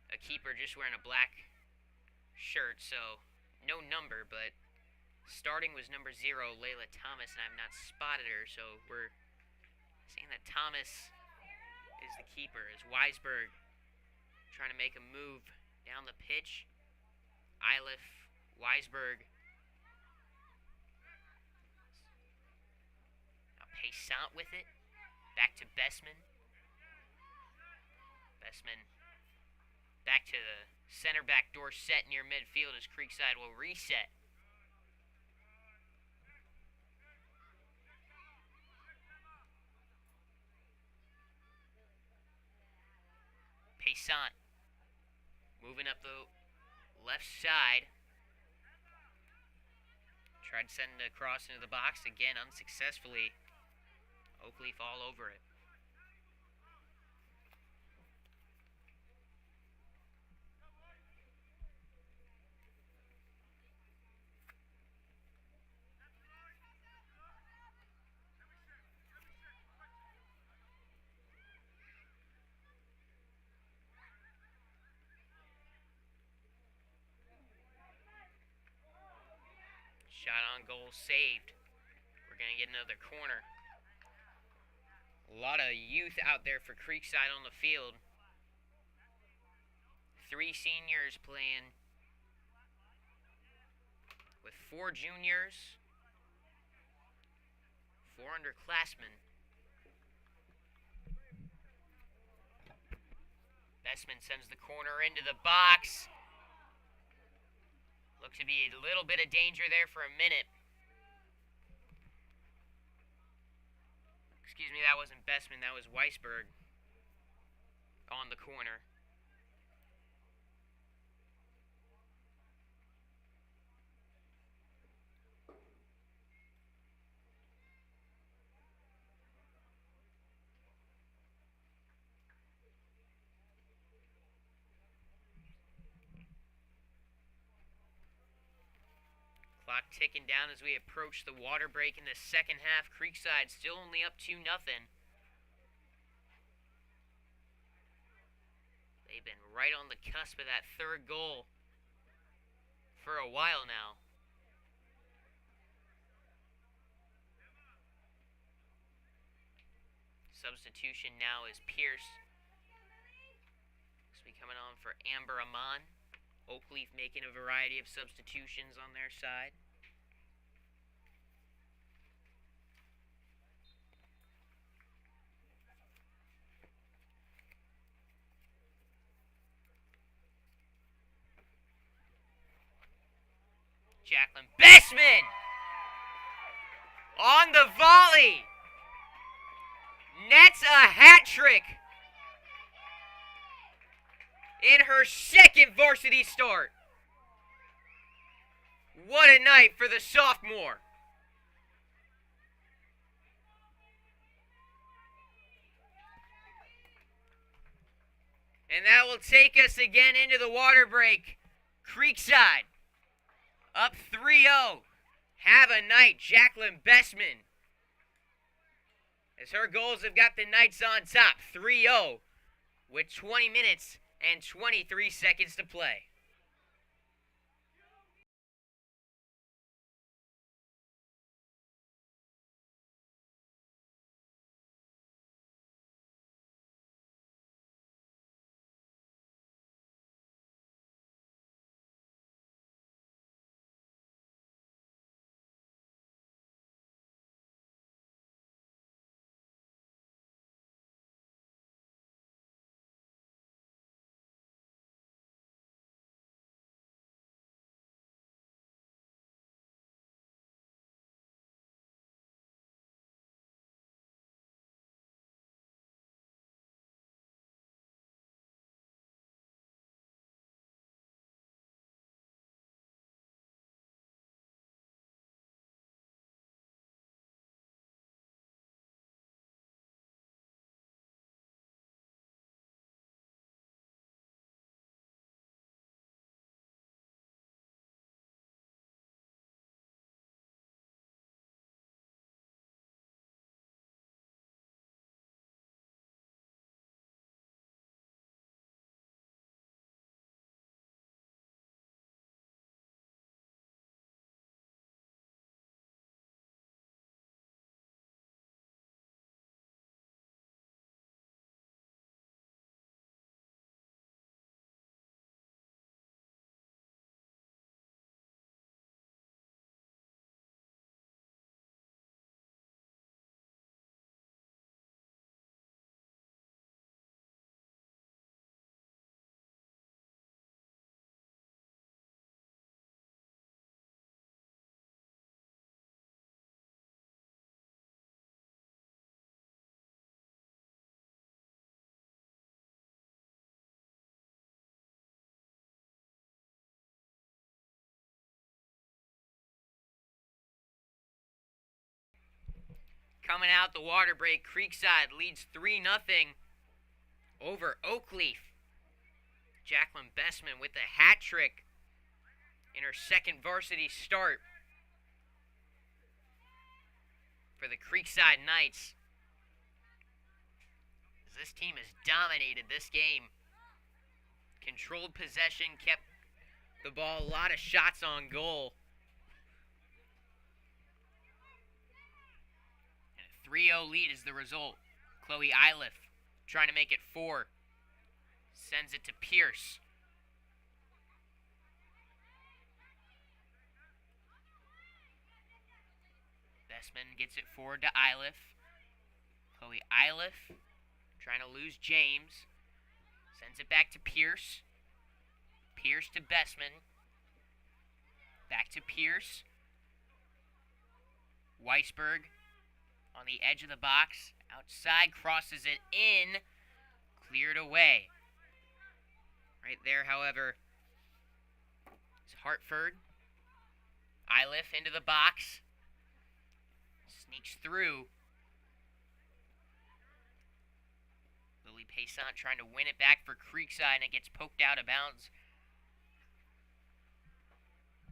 a keeper just wearing a black shirt, so no number, but starting was number 0, Layla Thomas, and I've not spotted her, so we're saying that Thomas is the keeper. As Weisberg trying to make a move down the pitch. Iliff, Weisberg. Now Paysant with it. Back to Bessman. Bessman back to the center back door set near midfield as Creekside will reset. Paysant moving up the left side. Tried to send it across into the box again unsuccessfully. Oakleaf all over it. Shot on goal saved. We're going to get another corner. A lot of youth out there for Creekside on the field. 3 seniors playing with 4 juniors, 4 underclassmen. Bessman sends the corner into the box. Looks to be a little bit of danger there for a minute. Excuse me, that wasn't Bessman, that was Weisberg on the corner. Clock ticking down as we approach the water break in the second half. Creekside still only up 2-0. They've been right on the cusp of that third goal for a while now. Substitution now is Pierce. This will be coming on for Amber Amon. Oakleaf making a variety of substitutions on their side. Jacqueline Bessman on the volley. Nets a hat trick in her second varsity start. What a night for the sophomore. And that will take us again into the water break. Creekside up 3-0. Have a night, Jacqueline Bessman. As her goals have got the Knights on top, 3-0, with 20 minutes and 23 seconds to play. Coming out the water break, Creekside leads 3-0 over Oakleaf. Jacqueline Bessman with a hat trick in her second varsity start for the Creekside Knights. This team has dominated this game. Controlled possession, kept the ball, a lot of shots on goal. And a 3-0 lead is the result. Chloe Iliff trying to make it 4. Sends it to Pierce. Bessman gets it forward to Iliff. Chloe Iliff trying to lose James. Sends it back to Pierce. Pierce to Bessman. Back to Pierce. Weisberg on the edge of the box. Outside, crosses it in. Cleared away. Right there, however, is Hartford. Iliff into the box. Sneaks through. Lily Paysant trying to win it back for Creekside, and it gets poked out of bounds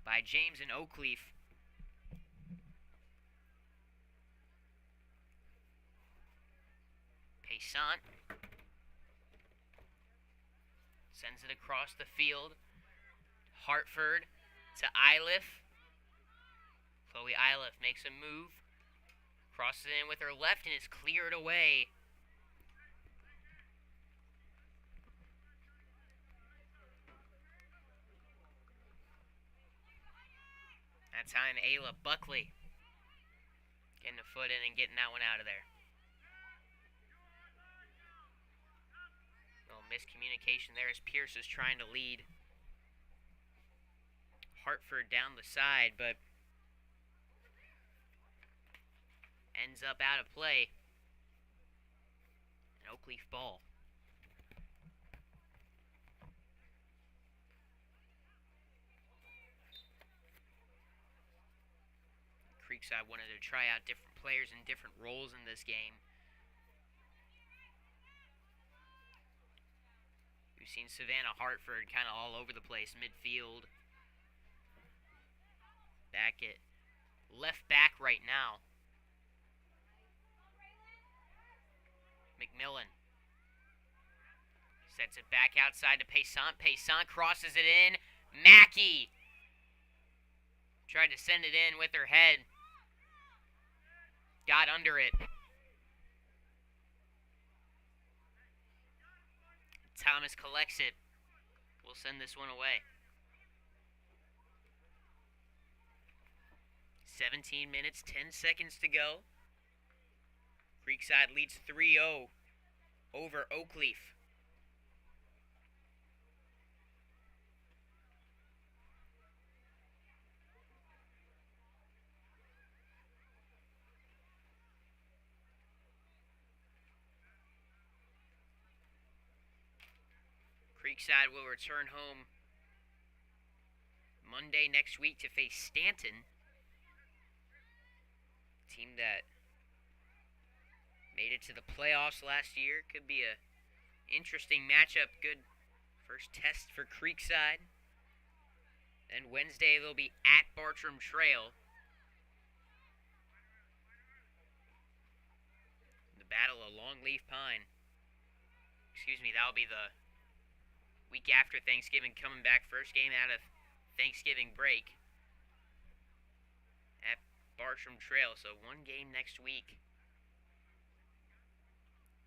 by James and Oakleaf. Paysant sends it across the field. Hartford to Iliff. Chloe Iliff makes a move. Crosses it in with her left and is cleared away. That time, Ayla Buckley getting a foot in and getting that one out of there. Little miscommunication there as Pierce is trying to lead Hartford down the side, but ends up out of play. An Oakleaf ball. Creekside wanted to try out different players in different roles in this game. We've seen Savannah Hartford kind of all over the place, midfield, back at left back right now. McMillan sets it back outside to Paysant. Paysant crosses it in. Mackey tried to send it in with her head. Got under it. Thomas collects it. We'll send this one away. 17 minutes, 10 seconds to go. Creekside leads 3-0 over Oakleaf. Creekside will return home Monday next week to face Stanton, team that made it to the playoffs last year. Could be a interesting matchup. Good first test for Creekside. Then Wednesday they'll be at Bartram Trail. The Battle of Longleaf Pine. Excuse me, that'll be the week after Thanksgiving, coming back first game out of Thanksgiving break at Bartram Trail. So one game next week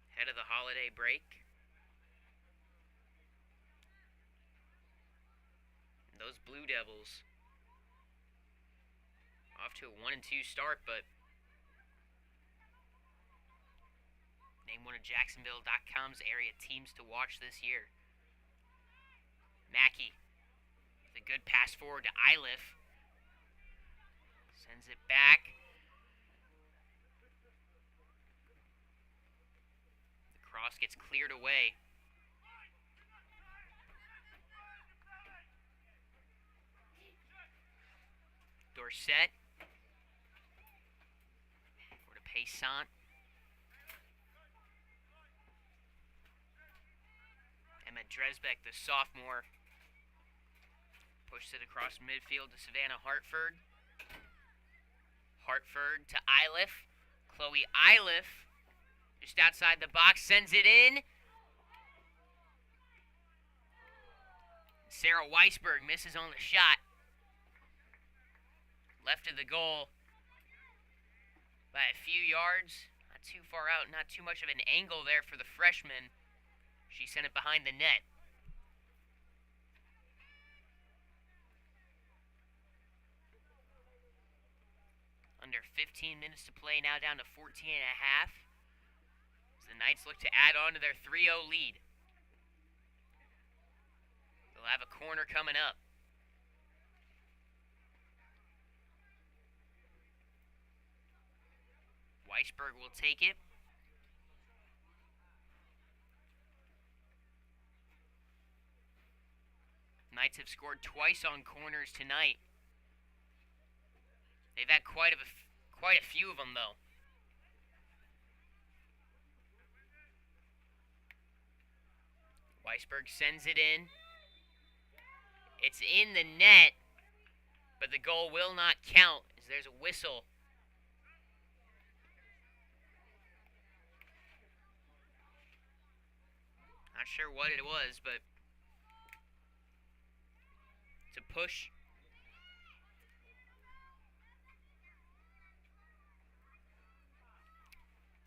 ahead of the holiday break. And those Blue Devils off to a 1-2 start, but named one of Jacksonville.com's area teams to watch this year. Mackey with a good pass forward to Oakleaf. Sends it back. The cross gets cleared away. Dorset. Over to Paysant. Emma Dresbeck, the sophomore, pushes it across midfield to Savannah Hartford. Hartford to Oakleaf. Chloe Oakleaf, just outside the box, sends it in. Sarah Weisberg misses on the shot. Left of the goal by a few yards. Not too far out, not too much of an angle there for the freshman. She sent it behind the net. Under 15 minutes to play now, down to 14 and a half. As the Knights look to add on to their 3-0 lead. They'll have a corner coming up. Weisberg will take it. Knights have scored twice on corners tonight. They've had quite a few of them, though. Weisberg sends it in. It's in the net, but the goal will not count as there's a whistle. Not sure what it was, but it's a push.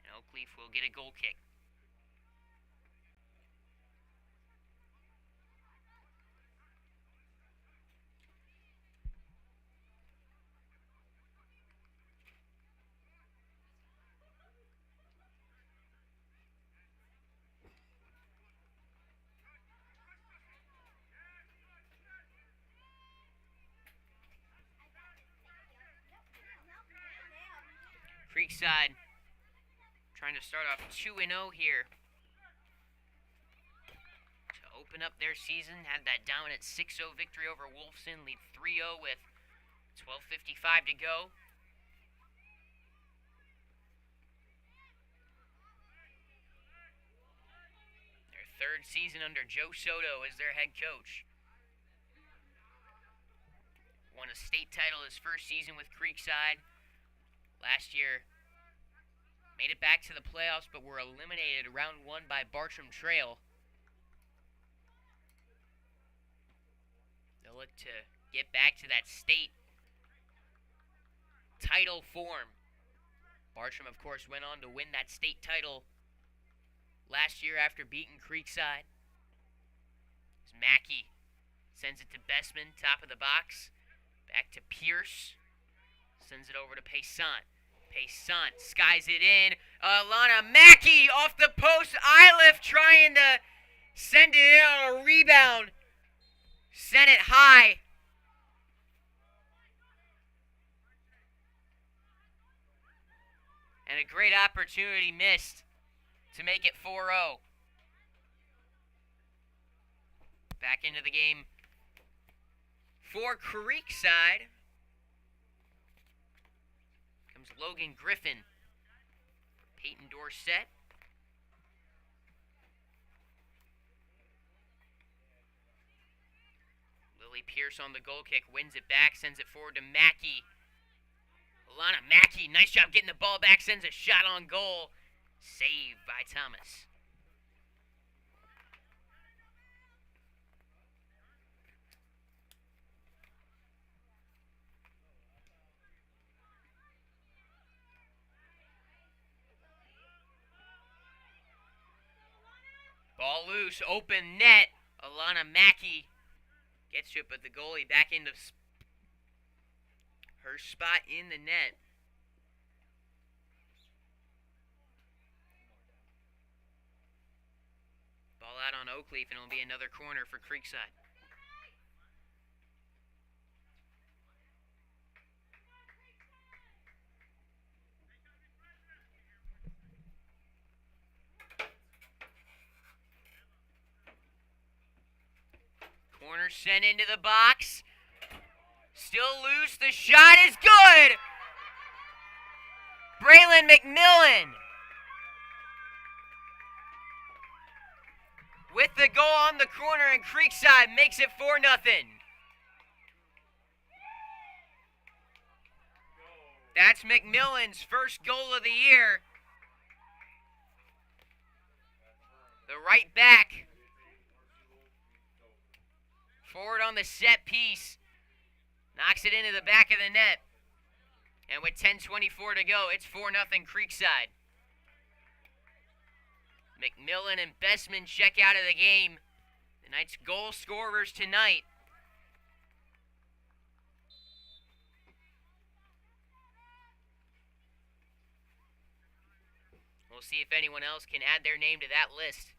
And Oakleaf will get a goal kick. Creekside trying to start off 2-0 here to open up their season. Had that dominant 6-0 victory over Wolfson, lead 3-0 with 12:55 to go. Their third season under Joe Soto as their head coach. Won a a state title his first season with Creekside. Last year, made it back to the playoffs, but were eliminated round 1 by Bartram Trail. They'll look to get back to that state title form. Bartram, of course, went on to win that state title last year after beating Creekside. As Mackey sends it to Bestman, top of the box. Back to Pierce. Sends it over to Payson. Payson skies it in. Alana Mackey off the post. Oakleaf trying to send it in on a rebound. Sent it high. And a great opportunity missed to make it 4-0. Back into the game for Creekside comes Logan Griffin. Peyton Dorsett. Lily Pierce on the goal kick, wins it back, sends it forward to Mackey. Alana Mackey, nice job getting the ball back, sends a shot on goal. Saved by Thomas. Ball loose, open net. Alana Mackey gets to it, but the goalie back into her spot in the net. Ball out on Oakleaf, and it'll be another corner for Creekside. Corner sent into the box. Still loose. The shot is good. Braylon McMillan with the goal on the corner, and Creekside makes it 4-0. That's McMillan's first goal of the year. The right back. Forward on the set piece. Knocks it into the back of the net. And with 10:24 to go, it's 4-0 Creekside. McMillan and Bestman check out of the game. The Knights' goal scorers tonight. We'll see if anyone else can add their name to that list.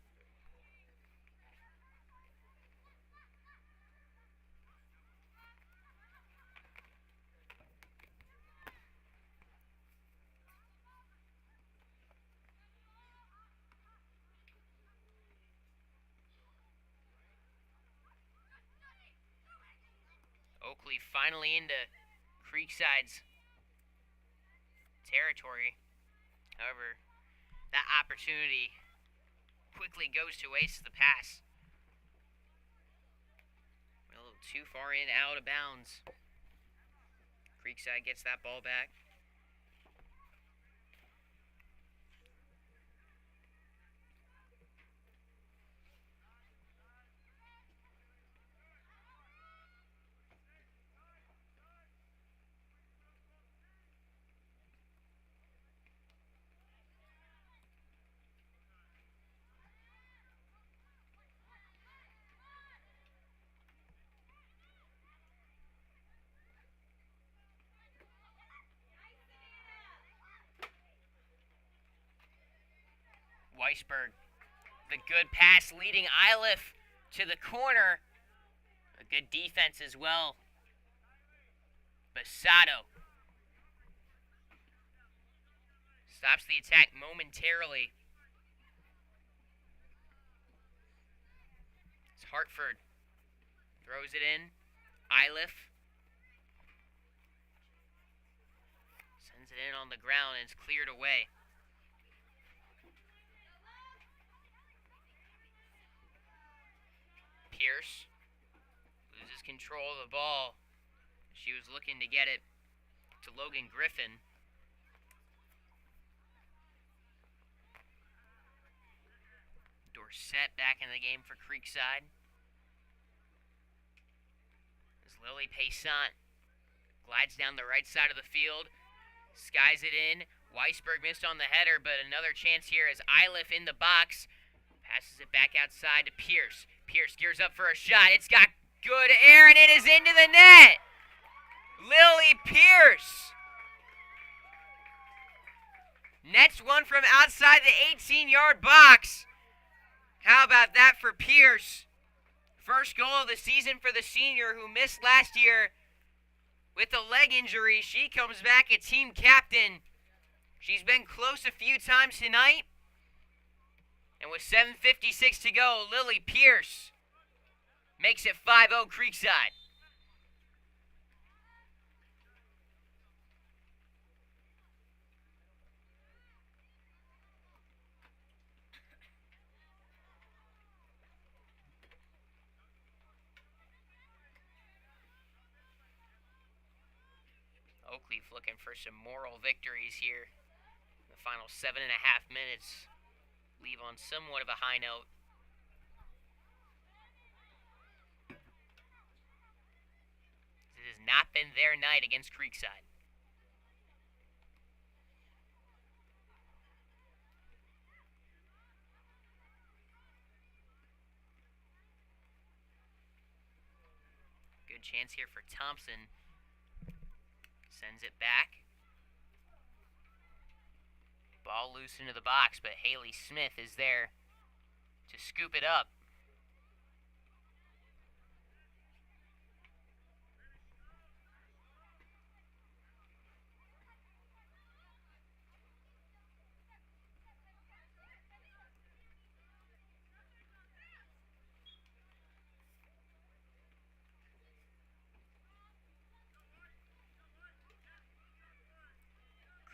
Oakleaf finally into Creekside's territory. However, that opportunity quickly goes to waste the pass. A little too far in, out of bounds. Creekside gets that ball back. Weisberg, the good pass leading Oakleaf to the corner. A good defense as well. Basato stops the attack momentarily. It's Hartford. Throws it in. Oakleaf sends it in on the ground, and it's cleared away. Pierce loses control of the ball. She was looking to get it to Logan Griffin. Dorsett back in the game for Creekside. As Lily Paysant glides down the right side of the field, skies it in. Weisberg missed on the header, but another chance here as Oakleaf in the box. Passes it back outside to Pierce. Pierce gears up for a shot. It's got good air, and it is into the net. Lily Pierce nets one from outside the 18-yard box. How about that for Pierce? First goal of the season for the senior who missed last year with a leg injury. She comes back a team captain. She's been close a few times tonight. And with 7:56 to go, Lily Pierce makes it 5-0 Creekside. Oakleaf looking for some moral victories here. The final 7.5 minutes leave on somewhat of a high note. It has not been their night against Creekside. Good chance here for Thompson. Sends it back. Ball loose into the box, but Haley Smith is there to scoop it up.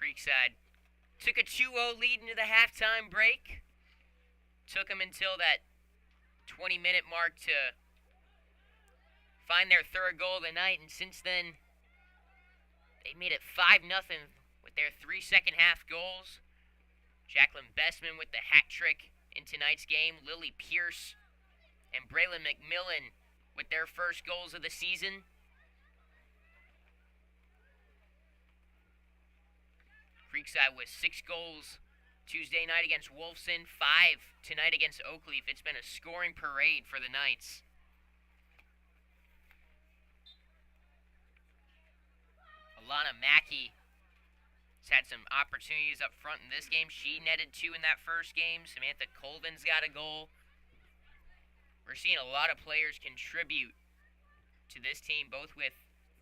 Creekside took a 2-0 lead into the halftime break. Took them until that 20-minute mark to find their third goal of the night, and since then, they made it 5-0 with their 3 second-half goals. Jacqueline Bestman with the hat trick in tonight's game. Lily Pierce and Braylon McMillan with their first goals of the season. Creekside with 6 goals Tuesday night against Wolfson, 5 tonight against Oakleaf. It's been a scoring parade for the Knights. Alana Mackey has had some opportunities up front in this game. She netted 2 in that first game. Samantha Colvin's got a goal. We're seeing a lot of players contribute to this team, both with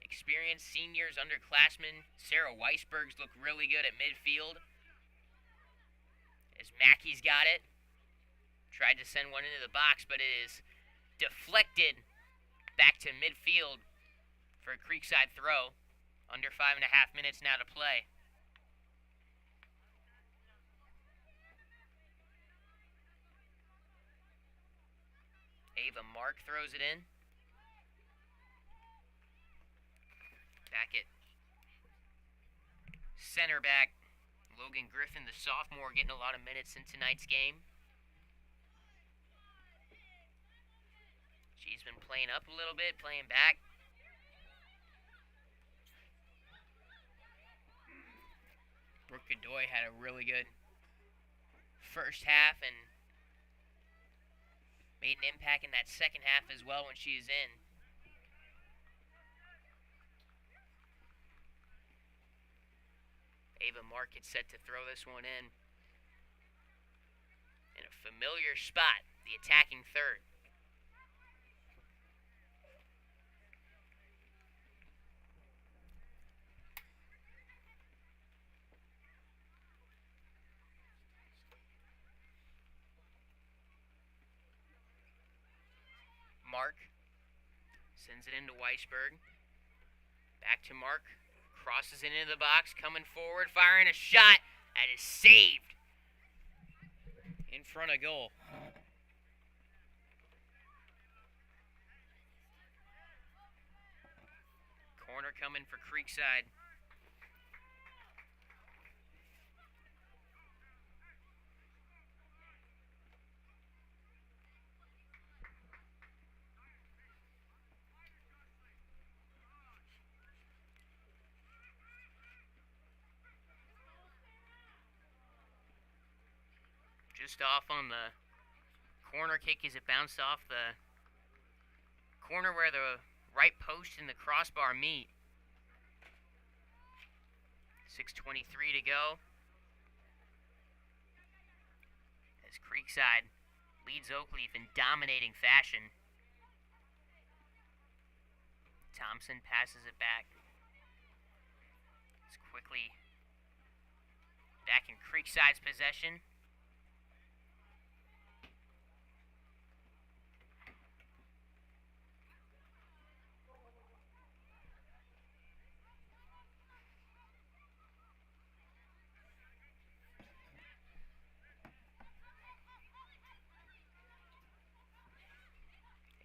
experienced seniors, underclassmen. Sarah Weisberg's look really good at midfield. As Mackey's got it. Tried to send one into the box, but it is deflected back to midfield for a Creekside throw. Under 5.5 minutes now to play. Ava Mark throws it in. Back at center back, Logan Griffin, the sophomore, getting a lot of minutes in tonight's game. She's been playing up a little bit, playing back. Brooke Godoy had a really good first half and made an impact in that second half as well when she was in. Ava Market set to throw this one in a familiar spot, the attacking third. Mark sends it into Weisberg. Back to Mark. Crosses it into the box, coming forward, firing a shot that is saved in front of goal. Corner coming for Creekside. Just off on the corner kick as it bounced off the corner where the right post and the crossbar meet. 6:23 to go. As Creekside leads Oakleaf in dominating fashion. Thompson passes it back. It's quickly back in Creekside's possession.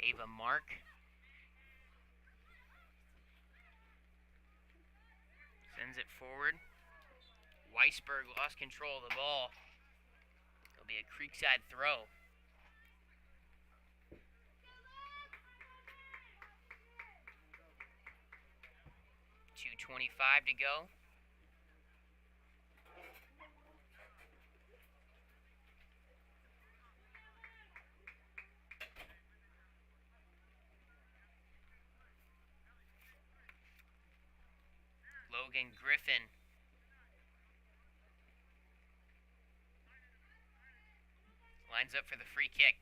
Ava Mark. Sends it forward. Weisberg lost control of the ball. It'll be a Creekside throw. .225 to go. Logan Griffin. Lines up for the free kick.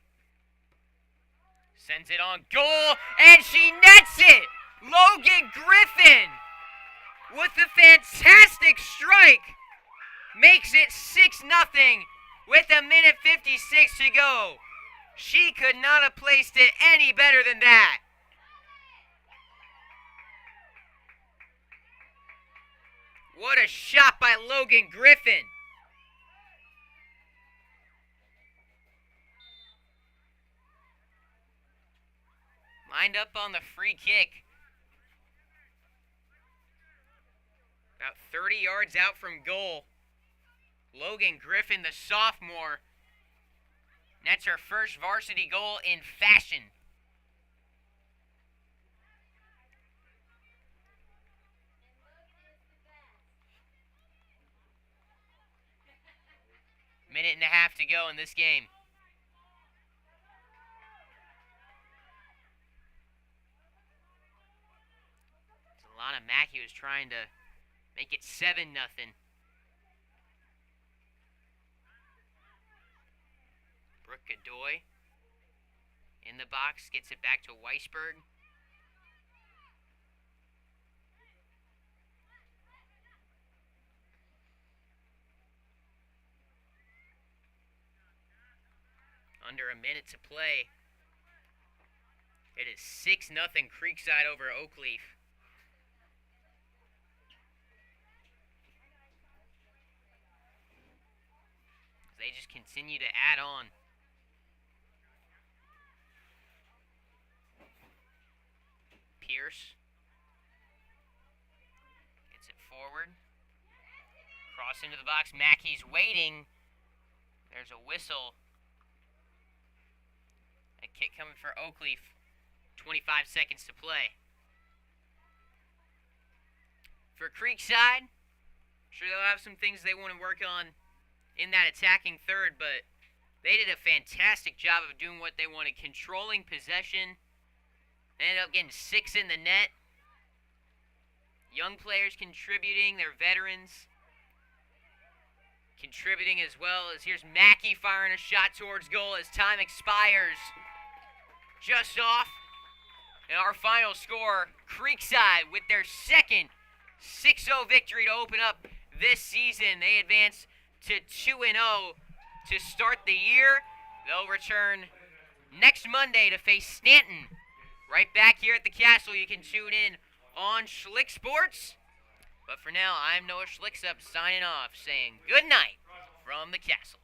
Sends it on goal, and she nets it! Logan Griffin, with a fantastic strike, makes it 6-0 with 1:56 to go. She could not have placed it any better than that. What a shot by Logan Griffin. Lined up on the free kick. About 30 yards out from goal. Logan Griffin, the sophomore, nets her first varsity goal in fashion. Minute and a half to go in this game. Alana Mackey was trying to make it 7-0. Brooke Godoy in the box, gets it back to Weisberg. Under a minute to play. It is 6-0 Creekside over Oakleaf. They just continue to add on. Pierce gets it forward. Cross into the box. Mackey's waiting. There's a whistle. A kick coming for Oakleaf. 25 seconds to play. For Creekside, sure they'll have some things they want to work on in that attacking third, but they did a fantastic job of doing what they wanted, controlling possession. They ended up getting 6 in the net. Young players contributing, their veterans contributing as well. As here's Mackey firing a shot towards goal as time expires. Just off. And our final score, Creekside with their second 6-0 victory to open up this season. They advance to 2-0 to start the year. They'll return next Monday to face Stanton. Right back here at the Castle. You can tune in on Schlick Sports. But for now, I'm Noah Schlicksup signing off, saying good night from the Castle.